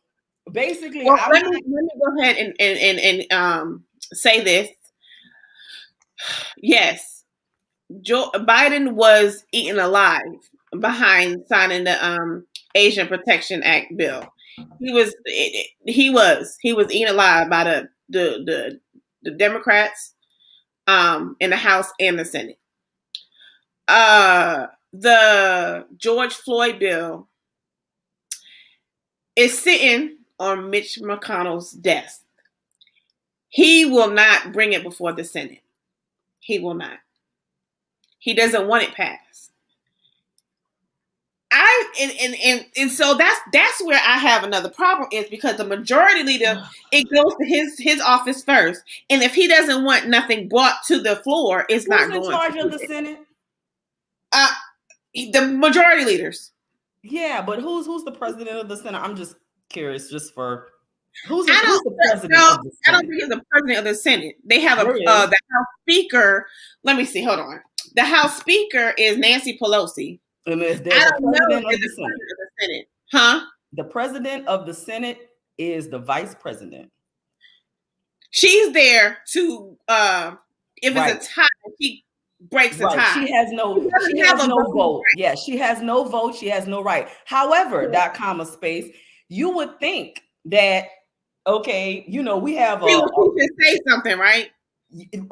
basically. Well, let me go ahead and say this. Yes, Joe Biden was eaten alive behind signing the Asian Protection Act bill. He was eaten alive by the Democrats in the House and the Senate. The George Floyd bill is sitting on Mitch McConnell's desk. He will not bring it before the Senate. He will not. He doesn't want it passed. And so that's where I have another problem, is because the majority leader, it goes to his office first, and if he doesn't want nothing brought to the floor, it's not going. Who's in charge of the Senate? The majority leaders. Yeah, but who's the president of the Senate? I'm just curious, just for who's the president of the Senate? I don't think he's the president of the Senate. They have the House Speaker. Let me see. Hold on. The House Speaker is Nancy Pelosi. And I don't know if the president of the Senate. Huh? The president of the Senate is the vice president. She's there to if it's a tie, she breaks a tie. She has no vote. Yeah, she has no vote. She has no right. However, space, you would think that, okay, we have she should say something, right?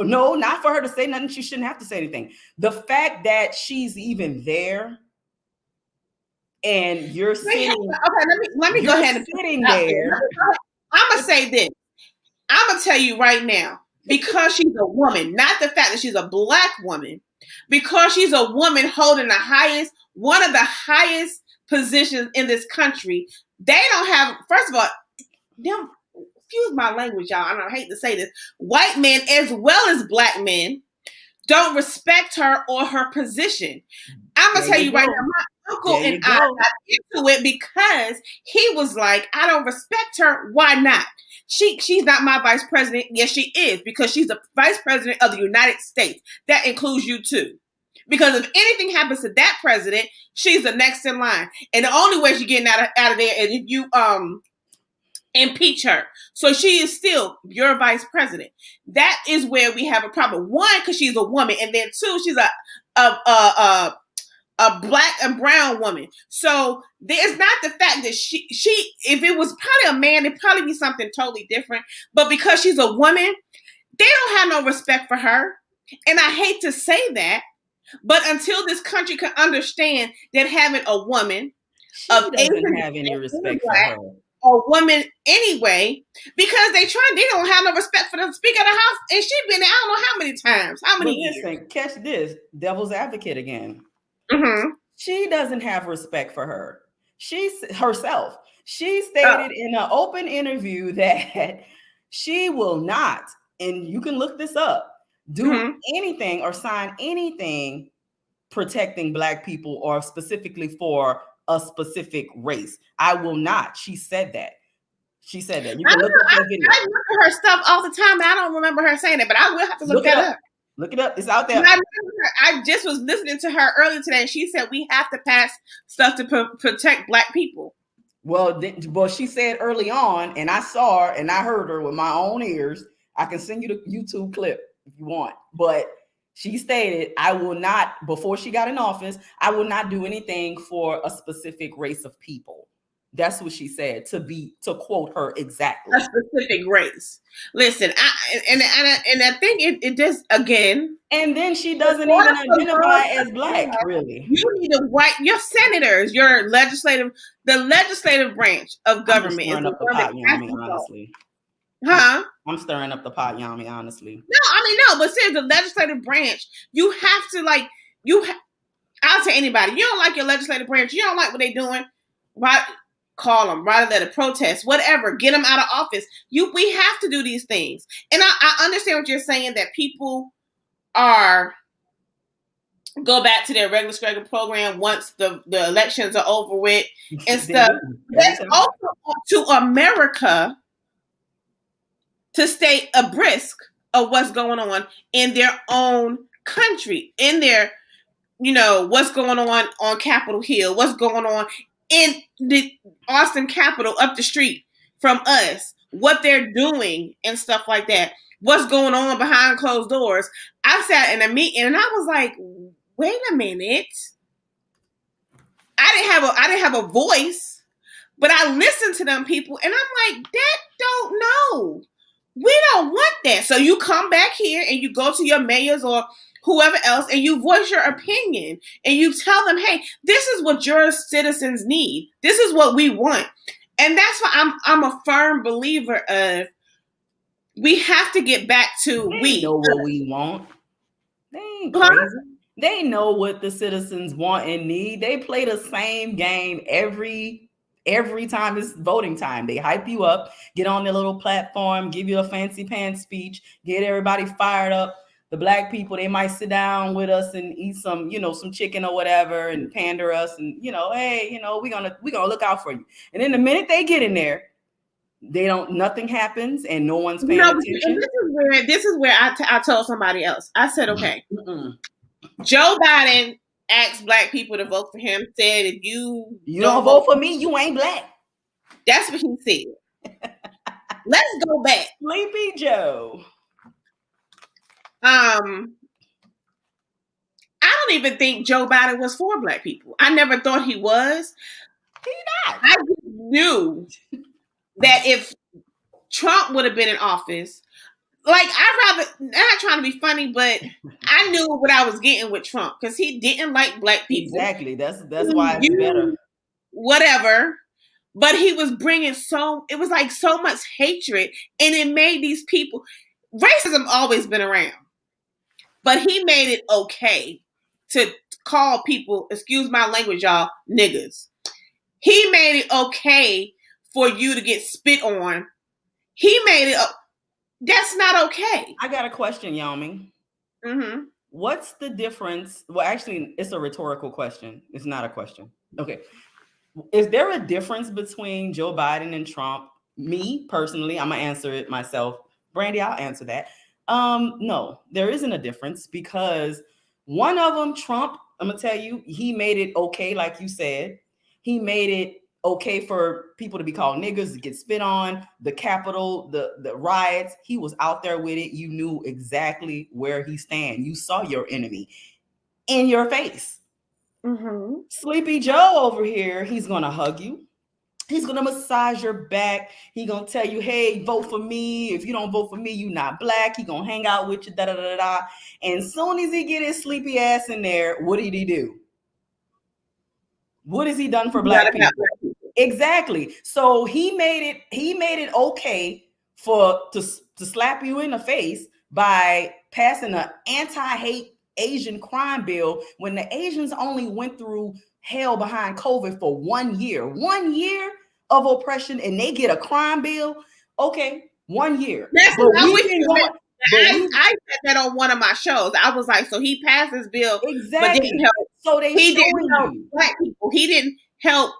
No, not for her to say nothing. She shouldn't have to say anything. The fact that she's even there and you're sitting. Okay, let me go ahead and sitting there. I'm gonna say this. I'm gonna tell you right now, because she's a woman, not the fact that she's a Black woman, because she's a woman holding one of the highest positions in this country. They don't have, first of all, them, excuse my language, y'all, I hate to say this, white men as well as Black men don't respect her or her position. I'm gonna tell you right now, my uncle and I got into it because he was like, I don't respect her. Why not? She's not my vice president. Yes, she is, because she's the vice president of the United States. That includes you too. Because if anything happens to that president, she's the next in line. And the only way she's getting out of there is if you impeach her. So she is still your vice president. That is where we have a problem. One, because she's a woman, and then two, she's a Black and brown woman. So there's not the fact that she if it was probably a man, it'd probably be something totally different. But because she's a woman, they don't have no respect for her. And I hate to say that, but until this country can understand that having a woman doesn't have any respect for her. A woman anyway, because they don't have no respect for the Speaker of the House, and she's been there, I don't know how many times, how many years. Catch this, devil's advocate again. Mm-hmm. She doesn't have respect for her. She herself. She stated in an open interview that she will not, and you can look this up, do anything or sign anything protecting Black people or specifically for a specific race. I will not. She said that. You can look up that video. I look at her stuff all the time, and I don't remember her saying it, but I will have to look that up. Look it up. It's out there. I just was listening to her earlier today, and she said we have to pass stuff to protect Black people. Well, she said early on, and I saw her and I heard her with my own ears. I can send you the YouTube clip if you want. But she stated, I will not, before she got in office, I will not do anything for a specific race of people. That's what she said, to quote her exactly. A specific race. Listen, I think it just, again. And then she doesn't even identify as Black, really. You need to your senators, the legislative branch of government. I'm stirring up the pot, Yami, honestly. Huh? I'm stirring up the pot, Yami, honestly. No, but seriously, the legislative branch, you have to I'll tell anybody, you don't like your legislative branch, you don't like what they're doing, right? Call them, write a letter, protest, whatever, get them out of office. We have to do these things. And I understand what you're saying, that people go back to their regular program once the elections are over with and stuff. That's also up to America to stay abreast of what's going on in their own country, in their, what's going on Capitol Hill, what's going on in the Austin Capitol up the street from us, what they're doing and stuff like that, what's going on behind closed doors. I sat in a meeting and I was like, wait a minute. I didn't have a voice, but I listened to them people and I'm like, that don't know. We don't want that. So you come back here and you go to your mayors or whoever else, and you voice your opinion and you tell them, hey, this is what your citizens need. This is what we want. And that's why I'm a firm believer of, we have to get back to they know what we want. They ain't crazy. They know what the citizens want and need. They play the same game every time it's voting time. They hype you up, get on their little platform, give you a fancy pants speech, get everybody fired up. The Black people, they might sit down with us and eat some, some chicken or whatever and pander us and, hey, we're gonna look out for you. And then the minute they get in there, nothing happens and no one's paying attention. This is where I told somebody else. I said, okay, Joe Biden asked Black people to vote for him, said, if you don't vote for me, you ain't Black. That's what he said. Let's go back. Sleepy Joe. I don't even think Joe Biden was for Black people. I never thought he was. He not. I knew that if Trump would have been in office, like, not trying to be funny, but I knew what I was getting with Trump because he didn't like Black people. Exactly. That's why it's better. Whatever. But he was bringing it was like so much hatred, and it made these people, racism always been around, but he made it okay to call people, excuse my language, y'all, niggas. He made it okay for you to get spit on. He made it that's not okay. I got a question, Yami. Mm-hmm. What's the difference? Well, actually, it's a rhetorical question. It's not a question. Okay. Is there a difference between Joe Biden and Trump? Me, personally, I'm going to answer it myself. Brandy, I'll answer that. No, there isn't a difference because one of them, Trump, I'm going to tell you, he made it okay, like you said. He made it okay for people to be called niggas, to get spit on, the Capitol, the riots. He was out there with it. You knew exactly where he stand. You saw your enemy in your face. Mm-hmm. Sleepy Joe over here, he's going to hug you. He's going to massage your back. He's going to tell you, hey, vote for me. If you don't vote for me, you're not Black. He's going to hang out with you, da-da-da-da. And as soon as he get his sleepy ass in there, what did he do? What has he done for Black people? Exactly. So he made it okay to slap you in the face by passing an anti-hate Asian crime bill when the Asians only went through hell behind COVID for 1 year. 1 year of oppression and they get a crime bill. Okay, 1 year. I said that on one of my shows. I was like, so he passed his bill, exactly. But didn't help. So he didn't help Black people. He didn't help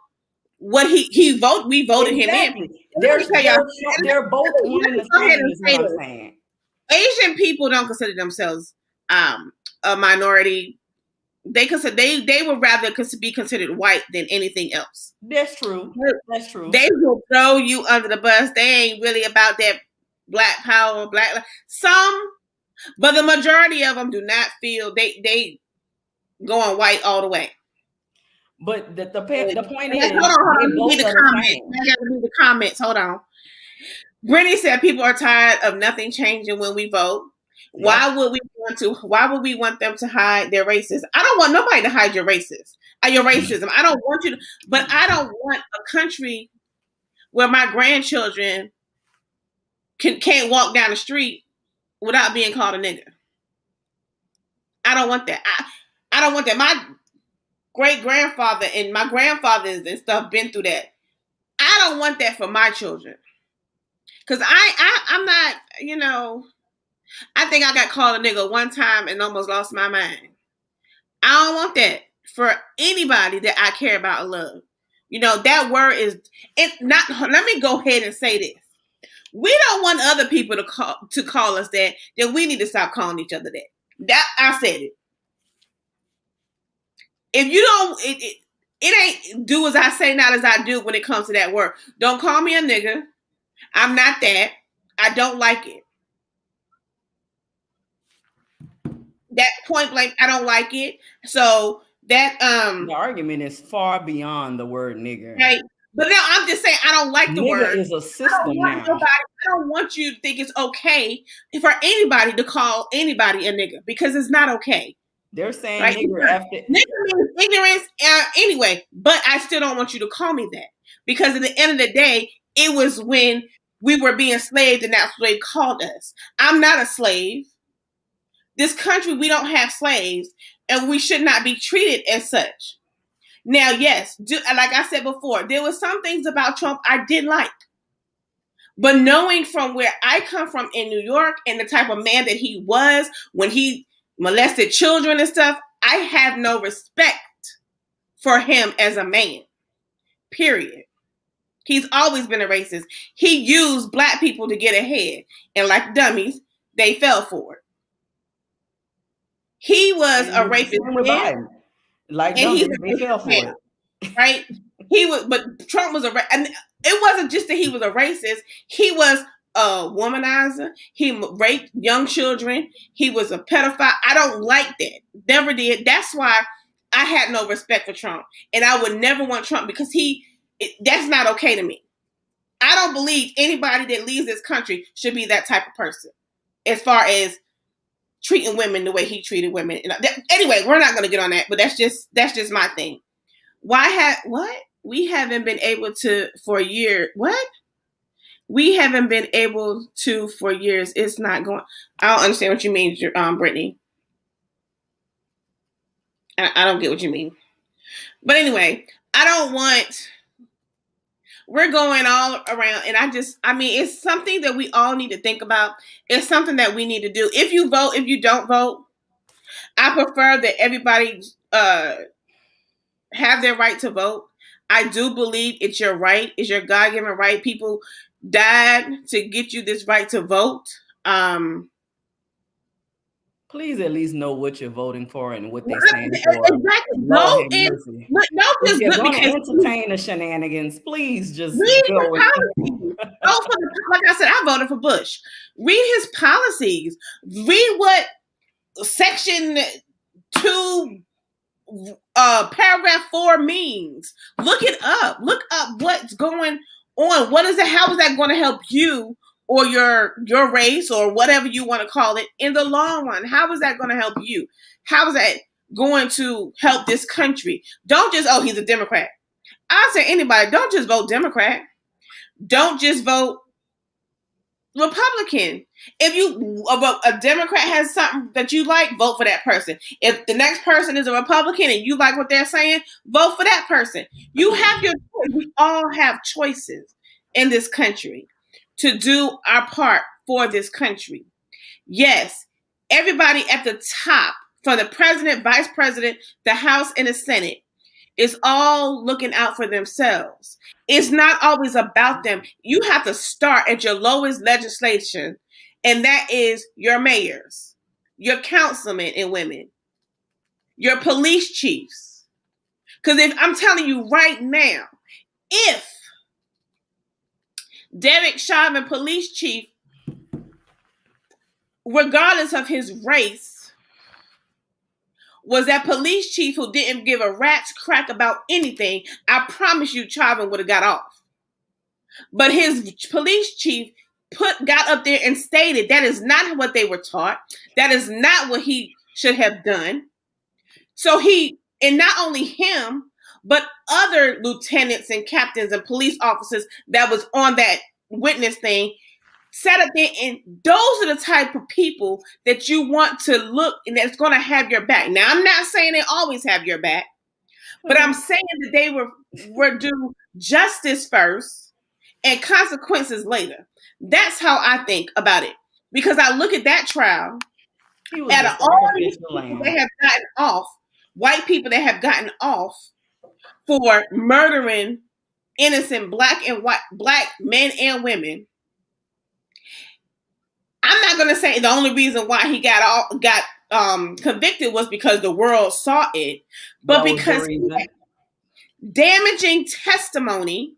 what we voted exactly. him in. They're both one and the same, is what I'm saying. Asian people don't consider themselves a minority. They would rather be considered white than anything else. That's true. That's true. They will throw you under the bus. They ain't really about that Black power, some, but the majority of them do not feel they going white all the way. But the point is, hold on. I gotta read the comments. Hold on. Brittany said people are tired of nothing changing when we vote. Why would we want them to hide their racism? I don't want nobody to hide your racism. I don't want you to, but I don't want a country where my grandchildren can't walk down the street without being called a nigger. I don't want that. I don't want that. My great grandfather and my grandfathers and stuff been through that. I don't want that for my children. Cause I'm not, I think I got called a nigga one time and almost lost my mind. I don't want that for anybody that I care about or love. That word is it not. Let me go ahead and say this: we don't want other people to call us that. Then we need to stop calling each other that. That I said it. If you don't, it ain't do as I say, not as I do when it comes to that word. Don't call me a nigga. I'm not that. I don't like it. That point blank, I don't like it. So that the argument is far beyond the word nigger. Right. But now I'm just saying I don't like the nigger word. Is a system now. I don't want you to think it's okay for anybody to call anybody a nigger because it's not okay. They're saying right? Nigger after nigger means ignorance anyway, but I still don't want you to call me that because at the end of the day, it was when we were being enslaved and that's what they called us. I'm not a slave. This country, we don't have slaves, and we should not be treated as such. Now, yes, like I said before, there were some things about Trump I did like. But knowing from where I come from in New York and the type of man that he was when he molested children and stuff, I have no respect for him as a man, period. He's always been a racist. He used black people to get ahead, and like dummies, they fell for it. He was a rapist. Like dummies, they fell for it. Right? But Trump was and it wasn't just that he was a racist. He was a womanizer. He raped young children. He was a pedophile. I don't like that. Never did. That's why I had no respect for Trump. And I would never want Trump because that's not okay to me. I don't believe anybody that leaves this country should be that type of person as far as treating women the way he treated women. Anyway, we're not going to get on that, but that's just my thing. We haven't been able to for years. What? We haven't been able to for years. It's not going. I don't understand what you mean, Brittany. I don't get what you mean. But anyway, we're going all around, and it's something that we all need to think about. It's something that we need to do. If you vote, if you don't vote, I prefer that everybody have their right to vote. I do believe it's your right. It's your God-given right. People died to get you this right to vote. Please at least know what you're voting for and what they stand for. Exactly. Vote in. If you're going to entertain the shenanigans, please just go with like I said, I voted for Bush. Read his policies. Read what Section 2, paragraph 4 means. Look it up. Look up what's going on. How is that going to help you or your race or whatever you want to call it in the long run? How is that going to help you? How is that going to help this country? Don't just, he's a Democrat. I say anybody, don't just vote Democrat. Don't just vote Republican. If a Democrat has something that you like, vote for that person. If the next person is a Republican and you like what they're saying, vote for that person. You have your choice. We all have choices in this country to do our part for this country. Yes, everybody at the top, from the president, vice president, the House, and the Senate, is all looking out for themselves. It's not always about them. You have to start at your lowest legislation, and that is your mayors, your councilmen and women, your police chiefs. Because if I'm telling you right now, if Derek Chauvin, police chief, regardless of his race, was that police chief who didn't give a rat's crack about anything. I promise you, Chauvin would have got off. But his police chief got up there and stated that is not what they were taught. That is not what he should have done. So and not only him, but other lieutenants and captains and police officers that was on that witness thing sat up there, and those are the type of people that you want to look and that's going to have your back. Now, I'm not saying they always have your back, but I'm saying that they were due justice first and consequences later. That's how I think about it. Because I look at that trial, at all these people that have gotten off, white people that have gotten off for murdering innocent black men and women. I'm not going to say the only reason why he got convicted was because the world saw it, but because damaging testimony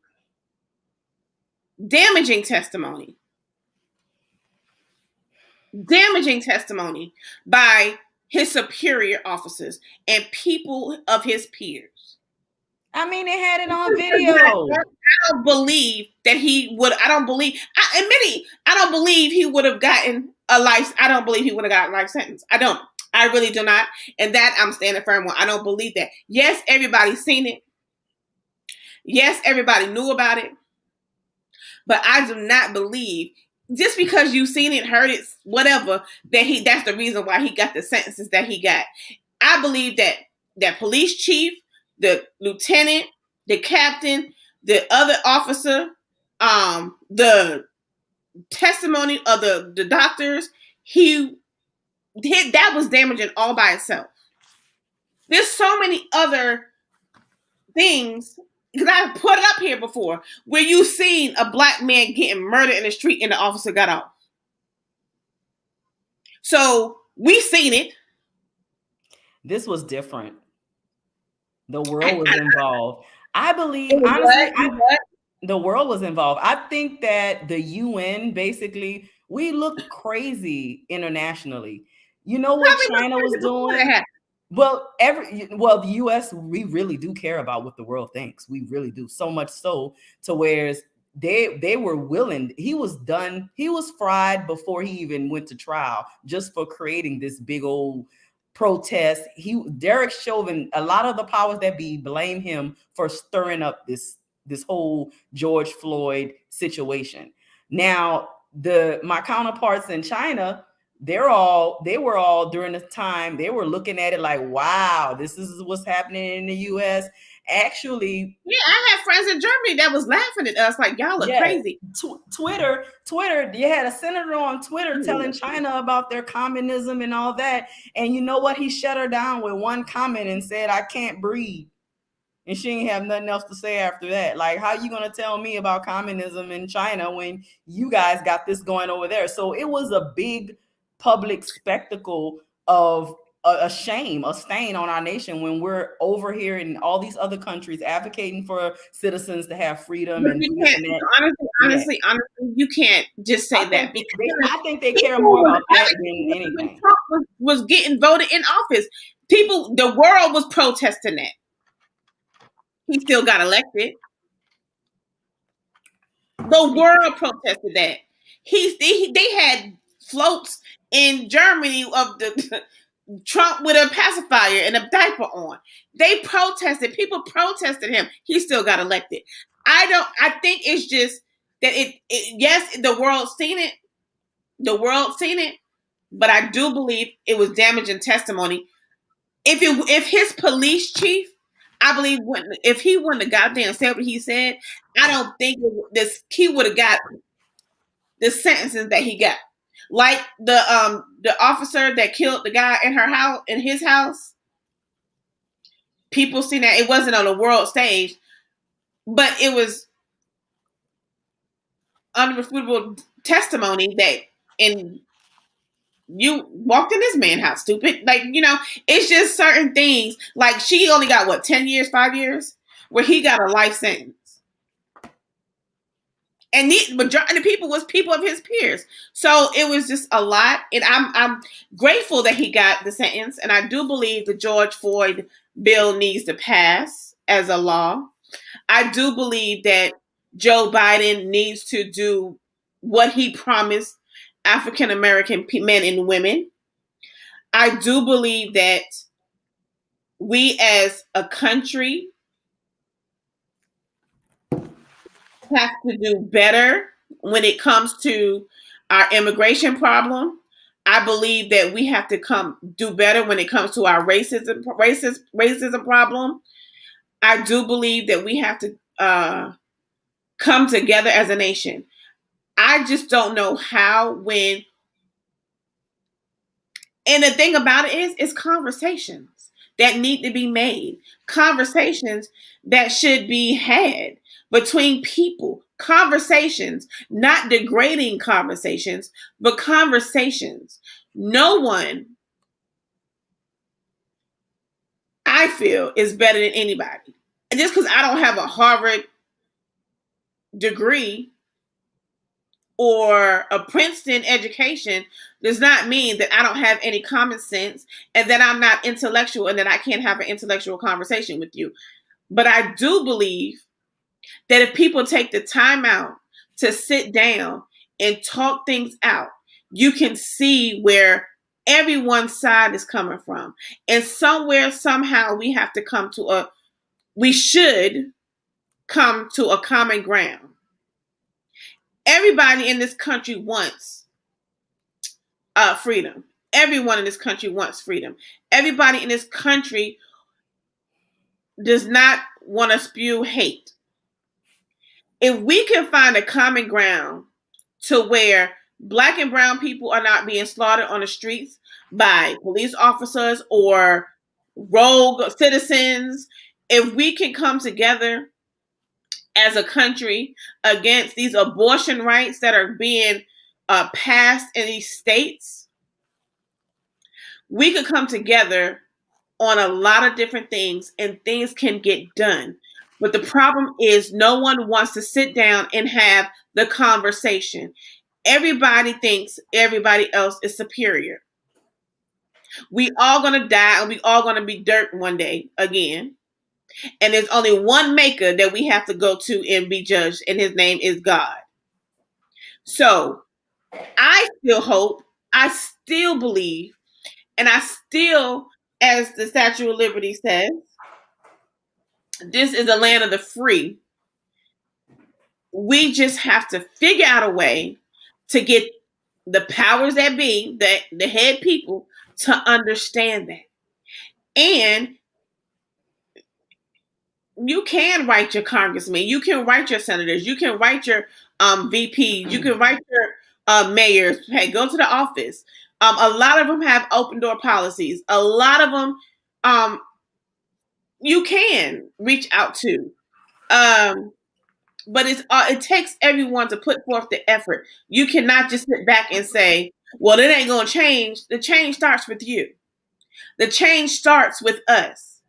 by his superior officers and people of his peers. I mean, they had it on video. I don't believe that he would. I don't believe he would have gotten a life. I don't believe he would have gotten a life sentence. I don't. I really do not. And that I'm standing firm on. I don't believe that. Yes, everybody's seen it. Yes, everybody knew about it. But I do not believe, just because you've seen it, heard it, whatever, that's the reason why he got the sentences that he got. I believe that police chief, the lieutenant, the captain, the other officer, the testimony of the doctors, that was damaging all by itself. There's so many other things, because I put it up here before, where you seen a black man getting murdered in the street and the officer got off. So we seen it. This was different. The world was involved. I believe, honestly, the world was involved. I think that the UN, basically, we look crazy internationally. You know what China was doing? Well, the US, we really do care about what the world thinks. We really do. So much so to where they were willing. He was done. He was fried before he even went to trial, just for creating this big old protest. Derek Chauvin, a lot of the powers that be blame him for stirring up this whole George Floyd situation. Now, my counterparts in China, they were all during the time, they were looking at it like, wow, this is what's happening in the US. Actually, yeah, I had friends in Germany that was laughing at us like, y'all look crazy. Twitter, you had a senator on Twitter telling China about their communism and all that. And you know what? He shut her down with one comment and said, I can't breathe. And she ain't have nothing else to say after that. Like, how you going to tell me about communism in China when you guys got this going over there? So it was a big public spectacle of a shame, a stain on our nation when we're over here in all these other countries advocating for citizens to have freedom. And honestly, you can't just say that. Because I think they care more about that than anything. Trump was getting voted in office. The world was protesting that. He still got elected. The world protested that. They had floats in Germany of the Trump with a pacifier and a diaper on. They protested. People protested him. He still got elected. I think it's just that yes, the world seen it. The world seen it. But I do believe it was damaging testimony. If his police chief, I believe, if he wouldn't have goddamn said what he said, I don't think he would have got the sentences that he got. Like the officer that killed the guy in his house. People seen that it wasn't on a world stage, but it was unrefutable testimony that you walked in this man's house, stupid. Like, it's just certain things. Like, she only got 10 years, 5 years, where he got a life sentence. And the majority of the people was people of his peers. So it was just a lot. And I'm grateful that he got the sentence. And I do believe the George Floyd bill needs to pass as a law. I do believe that Joe Biden needs to do what he promised African American men and women. I do believe that we as a country have to do better when it comes to our immigration problem. I believe that we have to do better when it comes to our racism problem. I do believe that we have to come together as a nation. I just don't know how, when. And the thing about it is, it's conversations that need to be made. Conversations that should be had between people. Conversations, not degrading conversations, but conversations. No one, I feel, is better than anybody. And just because I don't have a Harvard degree or a Princeton education does not mean that I don't have any common sense and that I'm not intellectual and that I can't have an intellectual conversation with you. But I do believe that if people take the time out to sit down and talk things out, you can see where everyone's side is coming from. And somewhere, somehow, we should come to a common ground. Everybody in this country wants freedom. Everyone in this country wants freedom. Everybody in this country does not want to spew hate. If we can find a common ground to where Black and brown people are not being slaughtered on the streets by police officers or rogue citizens, if we can come together as a country against these abortion rights that are being passed in these states, we could come together on a lot of different things and things can get done. But the problem is no one wants to sit down and have the conversation. Everybody thinks everybody else is superior. We all gonna die and we all gonna be dirt one day again. And there's only one maker that we have to go to and be judged, and his name is God. So I still hope, I still believe, and I still, as the Statue of Liberty says, this is a land of the free. We just have to figure out a way to get the powers that be, the head people, to understand that. And you can write your congressmen, you can write your senators, you can write your VPs, you can write your mayors. Hey, go to the office. A lot of them have open door policies. A lot of them you can reach out to. But it takes everyone to put forth the effort. You cannot just sit back and say, well, it ain't going to change. The change starts with you. The change starts with us.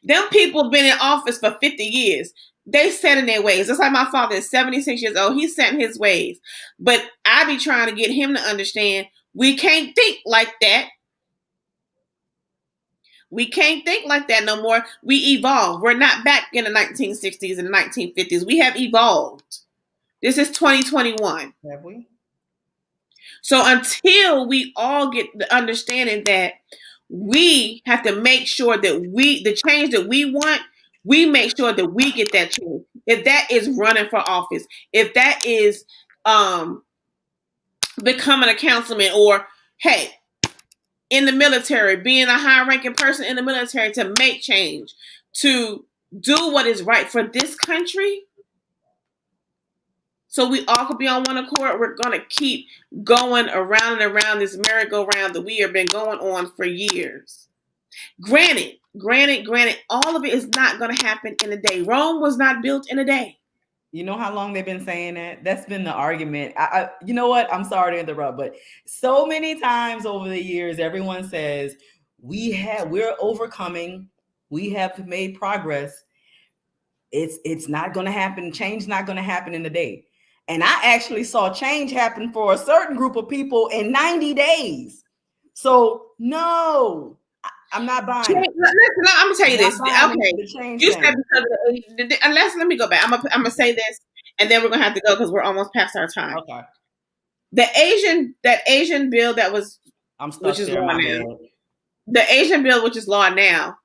Them people have been in office for 50 years. They set in their ways. Just like my father is 76 years old. He's set in his ways. But I be trying to get him to understand we can't think like that. We can't think like that no more. We evolve. We're not back in the 1960s and 1950s. We have evolved. This is 2021. Have we? So until we all get the understanding that we have to make sure that the change that we want, we make sure that we get that change. If that is running for office, if that is becoming a councilman, or hey, in the military, being a high-ranking person in the military to make change, to do what is right for this country, so we all could be on one accord, we're going to keep going around and around this merry-go-round that we have been going on for years. Granted, all of it is not going to happen in a day. Rome was not built in a day. You know how long they've been saying that? That's been the argument. You know what? I'm sorry to interrupt, but so many times over the years, everyone says we're overcoming. We have made progress. It's not going to happen. Change not going to happen in a day. And I actually saw change happen for a certain group of people in 90 days. So no, I'm not buying it. Listen, I'm gonna tell you this. Okay, you said because unless let me go back. I'm gonna say this, and then we're gonna have to go because we're almost past our time. Okay. That Asian bill that was, which is law now. The Asian bill, which is law now,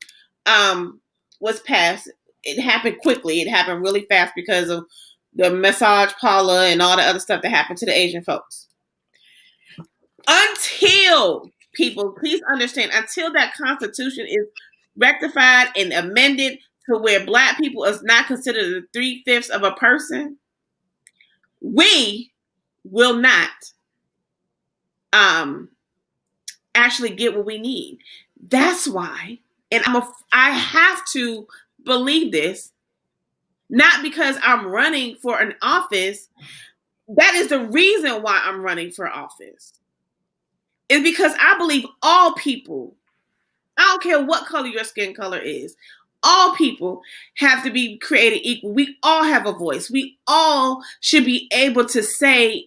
was passed. It happened quickly. It happened really fast because of the massage parlor and all the other stuff that happened to the Asian folks. Until people, please understand, until that constitution is rectified and amended to where Black people is not considered 3/5 of a person, we will not actually get what we need. That's why, and I have to believe this, not because I'm running for an office. That is the reason why I'm running for office. It's because I believe all people, I don't care what color your skin color is, all people have to be created equal. We all have a voice. We all should be able to say,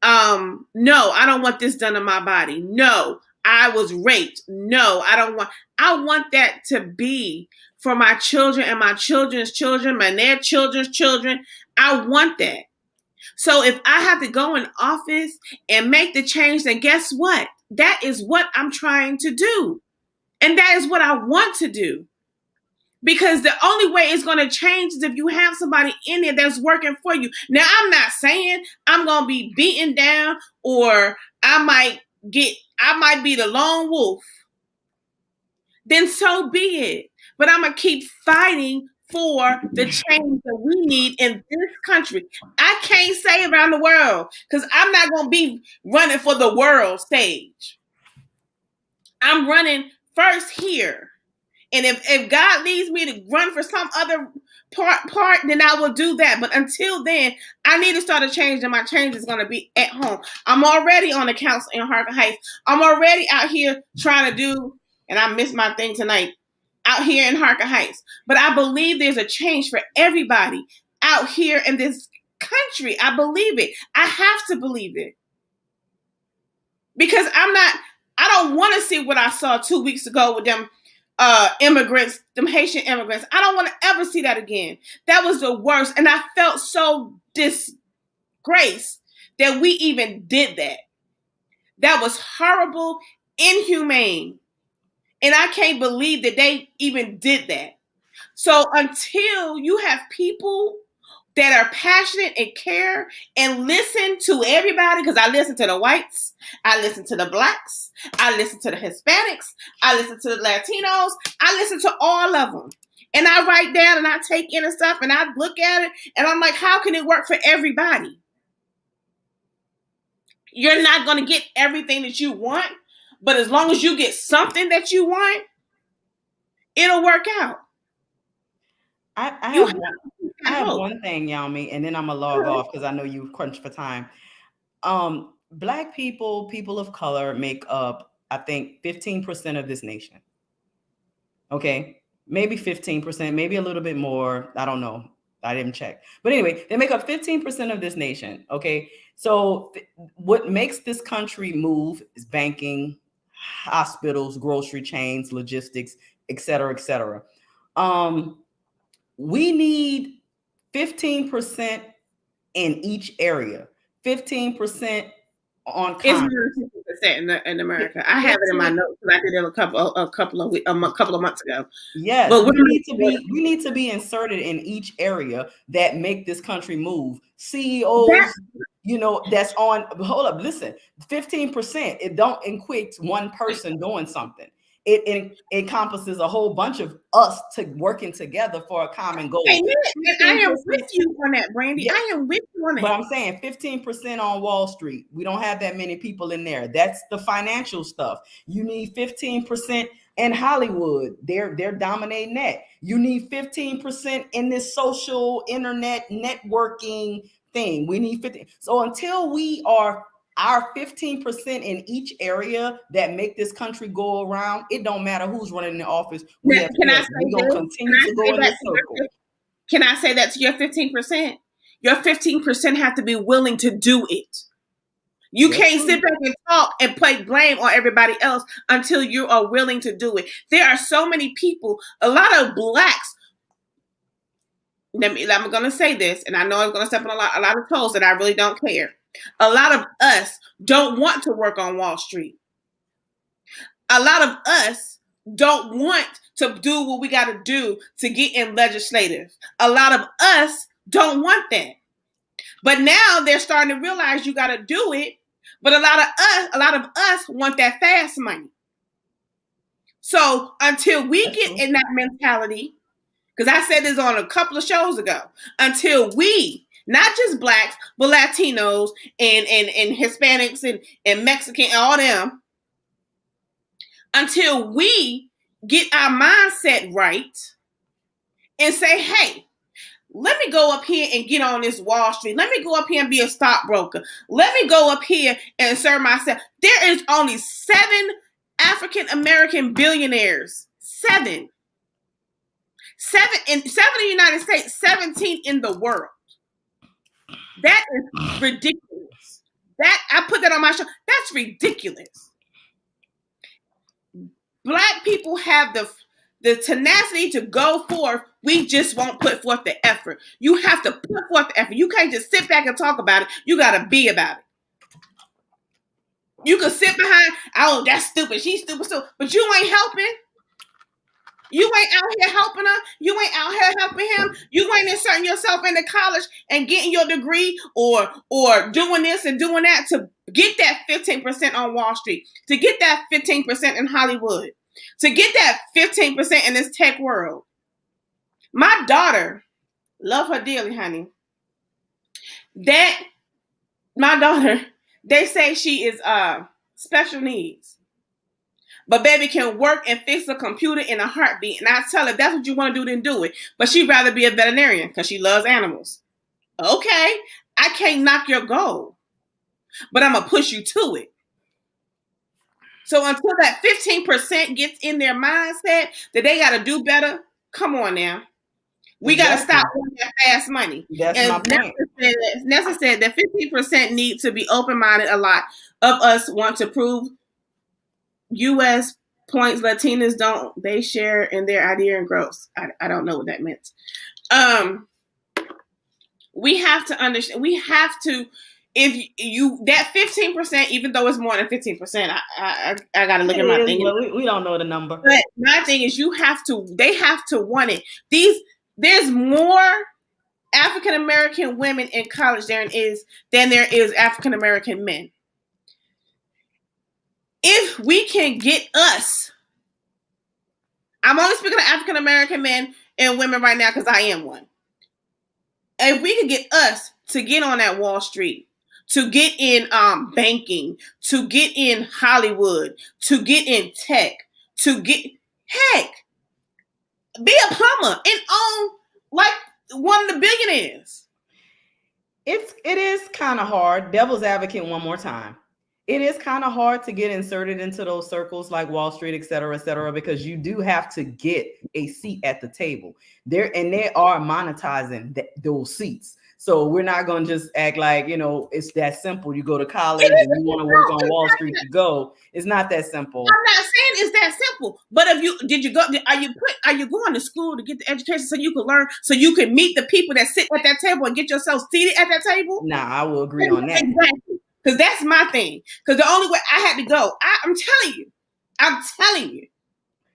no, I don't want this done to my body. No, I was raped. No, I want that to be for my children and my children's children and their children's children. I want that. So if I have to go in office and make the change, then guess what? That is what I'm trying to do. And that is what I want to do. Because the only way it's going to change is if you have somebody in there that's working for you. Now, I'm not saying I'm going to be beaten down or I might be the lone wolf. Then so be it. But I'm going to keep fighting for the change that we need in this country. I can't say around the world because I'm not going to be running for the world stage. I'm running first here. And if God leads me to run for some other part, then I will do that. But until then, I need to start a change, and my change is going to be at home. I'm already on the council in Harker Heights. I'm already out here trying to do, and I missed my thing tonight, out here in Harker Heights. But I believe there's a change for everybody out here in this country. I believe it. I have to believe it. Because I don't want to see what I saw 2 weeks ago with them immigrants, them Haitian immigrants. I don't want to ever see that again. That was the worst. And I felt so disgraced that we even did that. That was horrible, inhumane. And I can't believe that they even did that. So until you have people that are passionate and care and listen to everybody, because I listen to the whites, I listen to the Blacks, I listen to the Hispanics, I listen to the Latinos, I listen to all of them. And I write down and I take in and stuff and I look at it and I'm like, how can it work for everybody? You're not going to get everything that you want, but as long as you get something that you want, it'll work out. I have one thing, Yami, and then I'm going to log off because I know you crunch for time. Black people, people of color make up, I think, 15% of this nation. Okay, maybe 15%, maybe a little bit more. I don't know. I didn't check. But anyway, they make up 15% of this nation. Okay, so what makes this country move is banking, hospitals, grocery chains, logistics, et cetera, et cetera. We need 15% in each area, 15% on Congress. It's 50% in America. I have it in my notes because I did it a couple of months ago. Yes, but we need to be inserted in each area that make this country move. CEOs, that's on. Hold up, listen. 15%. It don't equate one person doing something. It encompasses a whole bunch of us working together for a common goal. Hey, I am with you on that, Brandy. Yeah. I am with you on that. But I'm saying 15% on Wall Street. We don't have that many people in there. That's the financial stuff. You need 15% in Hollywood. They're dominating that. You need 15% in this social internet networking thing. We need 15. So until we are our 15% in each area that make this country go around, it don't matter who's running the office. Can I say that to your 15%? your 15% have to be willing to do it. You can't sit back and talk and play blame on everybody else until you are willing to do it. There are so many people, a lot of blacks. I'm going to say this, and I know I'm going to step on a lot of toes, and I really don't care. A lot of us don't want to work on Wall Street. A lot of us don't want to do what we got to do to get in legislative. A lot of us don't want that. But now they're starting to realize you got to do it. But a lot of us want that fast money. So until we get in that mentality, because I said this on a couple of shows ago, until we, not just blacks, but Latinos and Hispanics and Mexican, all them, until we get our mindset right and say, hey, let me go up here and get on this Wall Street. Let me go up here and be a stockbroker. Let me go up here and serve myself. There is only 7 African-American billionaires. 7 in the United States, 17 in the world. That is ridiculous. I put that on my show. That's ridiculous. Black people have the tenacity to go forth. We just won't put forth the effort. You have to put forth the effort. You can't just sit back and talk about it. You got to be about it. You can sit behind, oh, that's stupid. She's stupid, but you ain't helping. You ain't out here helping her. You ain't out here helping him. You ain't inserting yourself into college and getting your degree or doing this and doing that to get that 15% on Wall Street, to get that 15% in Hollywood, to get that 15% in this tech world. My daughter, love her dearly, honey. My daughter, they say she is special needs. But baby can work and fix a computer in a heartbeat. And I tell her, that's what you want to do, then do it. But she'd rather be a veterinarian because she loves animals. Okay, I can't knock your goal, but I'm going to push you to it. So until that 15% gets in their mindset that they got to do better, come on now. We got to stop with that fast money. That's my point. Nessa said that 15% need to be open-minded. A lot of us want to prove U.S. points Latinas don't. They share in their idea and growth. I don't know what that meant. We have to understand. We have to. If you that 15%, even though it's more than 15%, I got to look at my thing. We don't know the number. But my thing is, they have to want it. There's more African American women in college than there is African American men. If we can get us, I'm only speaking of African American men and women right now because I am one. If we can get us to get on that Wall Street, to get in banking, to get in Hollywood, to get in tech, be a plumber and own like one of the billionaires. It is kind of hard. Devil's advocate one more time. It is kind of hard to get inserted into those circles like Wall Street, et cetera, because you do have to get a seat at the table there, and they are monetizing those seats. So we're not going to just act like, it's that simple. You go to college and you want to work on Wall Street to go. It's not that simple. I'm not saying it's that simple, but are you going to school to get the education so you can learn, so you can meet the people that sit at that table and get yourself seated at that table? Nah, I will agree on that. Exactly. Because that's my thing. Because the only way I had to go, I'm telling you,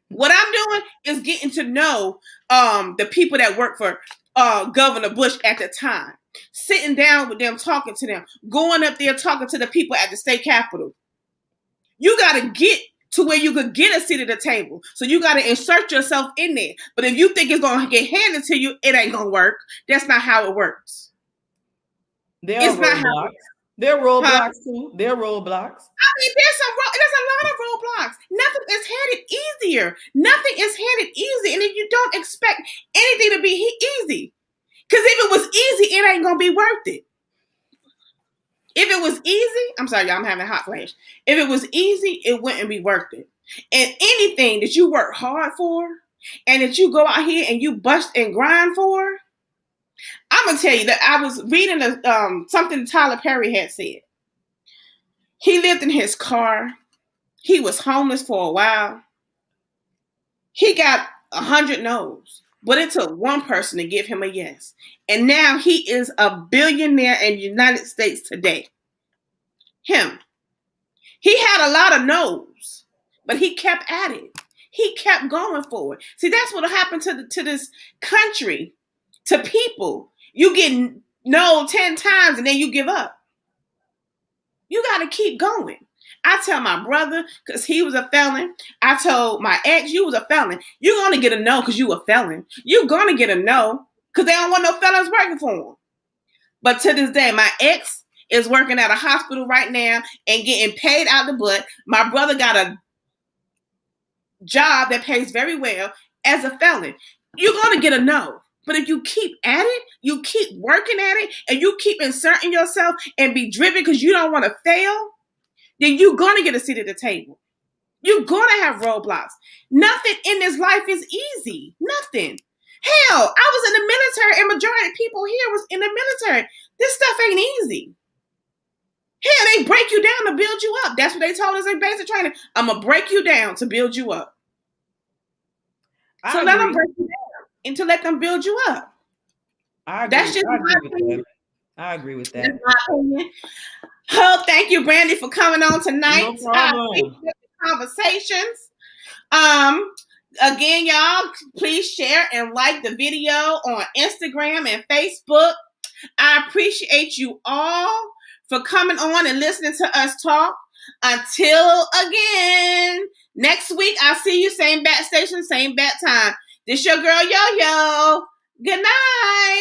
what I'm doing is getting to know the people that work for Governor Bush at the time, sitting down with them, talking to them, going up there, talking to the people at the state capitol. You got to get to where you could get a seat at the table. So you got to insert yourself in there. But if you think it's going to get handed to you, it ain't going to work. That's not how it works. It's not how it works. There are roadblocks too. There are roadblocks. I mean, there's a lot of roadblocks. Nothing is handed easier. Nothing is handed easy. And if you don't expect anything to be easy, because if it was easy, it ain't going to be worth it. If it was easy, I'm sorry, y'all, I'm having a hot flash. If it was easy, it wouldn't be worth it. And anything that you work hard for and that you go out here and you bust and grind for, I'm gonna tell you that I was reading something Tyler Perry had said. He lived in his car. He was homeless for a while. He got 100 no's, but it took one person to give him a yes. And now he is a billionaire in the United States today. Him. He had a lot of no's, but he kept at it. He kept going forward. See, that's what happened to this country, to people. You get no 10 times and then you give up. You got to keep going. I tell my brother, because he was a felon. I told my ex, you was a felon. You're going to get a no because you a felon. You're going to get a no because they don't want no felons working for them. But to this day, my ex is working at a hospital right now and getting paid out the butt. My brother got a job that pays very well as a felon. You're going to get a no. But if you keep at it, you keep working at it, and you keep inserting yourself and be driven because you don't want to fail, then you're going to get a seat at the table. You're going to have roadblocks. Nothing in this life is easy. Nothing. Hell, I was in the military, and majority of people here was in the military. This stuff ain't easy. Hell, they break you down to build you up. That's what they told us in basic training. I'm going to break you down to build you up. So let them break you down and to let them build you up. That's just my opinion. I agree with that. That's my opinion. Oh, thank you, Brandy, for coming on tonight. No problem. Conversations. Again, y'all, please share and like the video on Instagram and Facebook. I appreciate you all for coming on and listening to us talk. Until again, next week, I'll see you same bat station, same bat time. This your girl, Yo-Yo. Good night.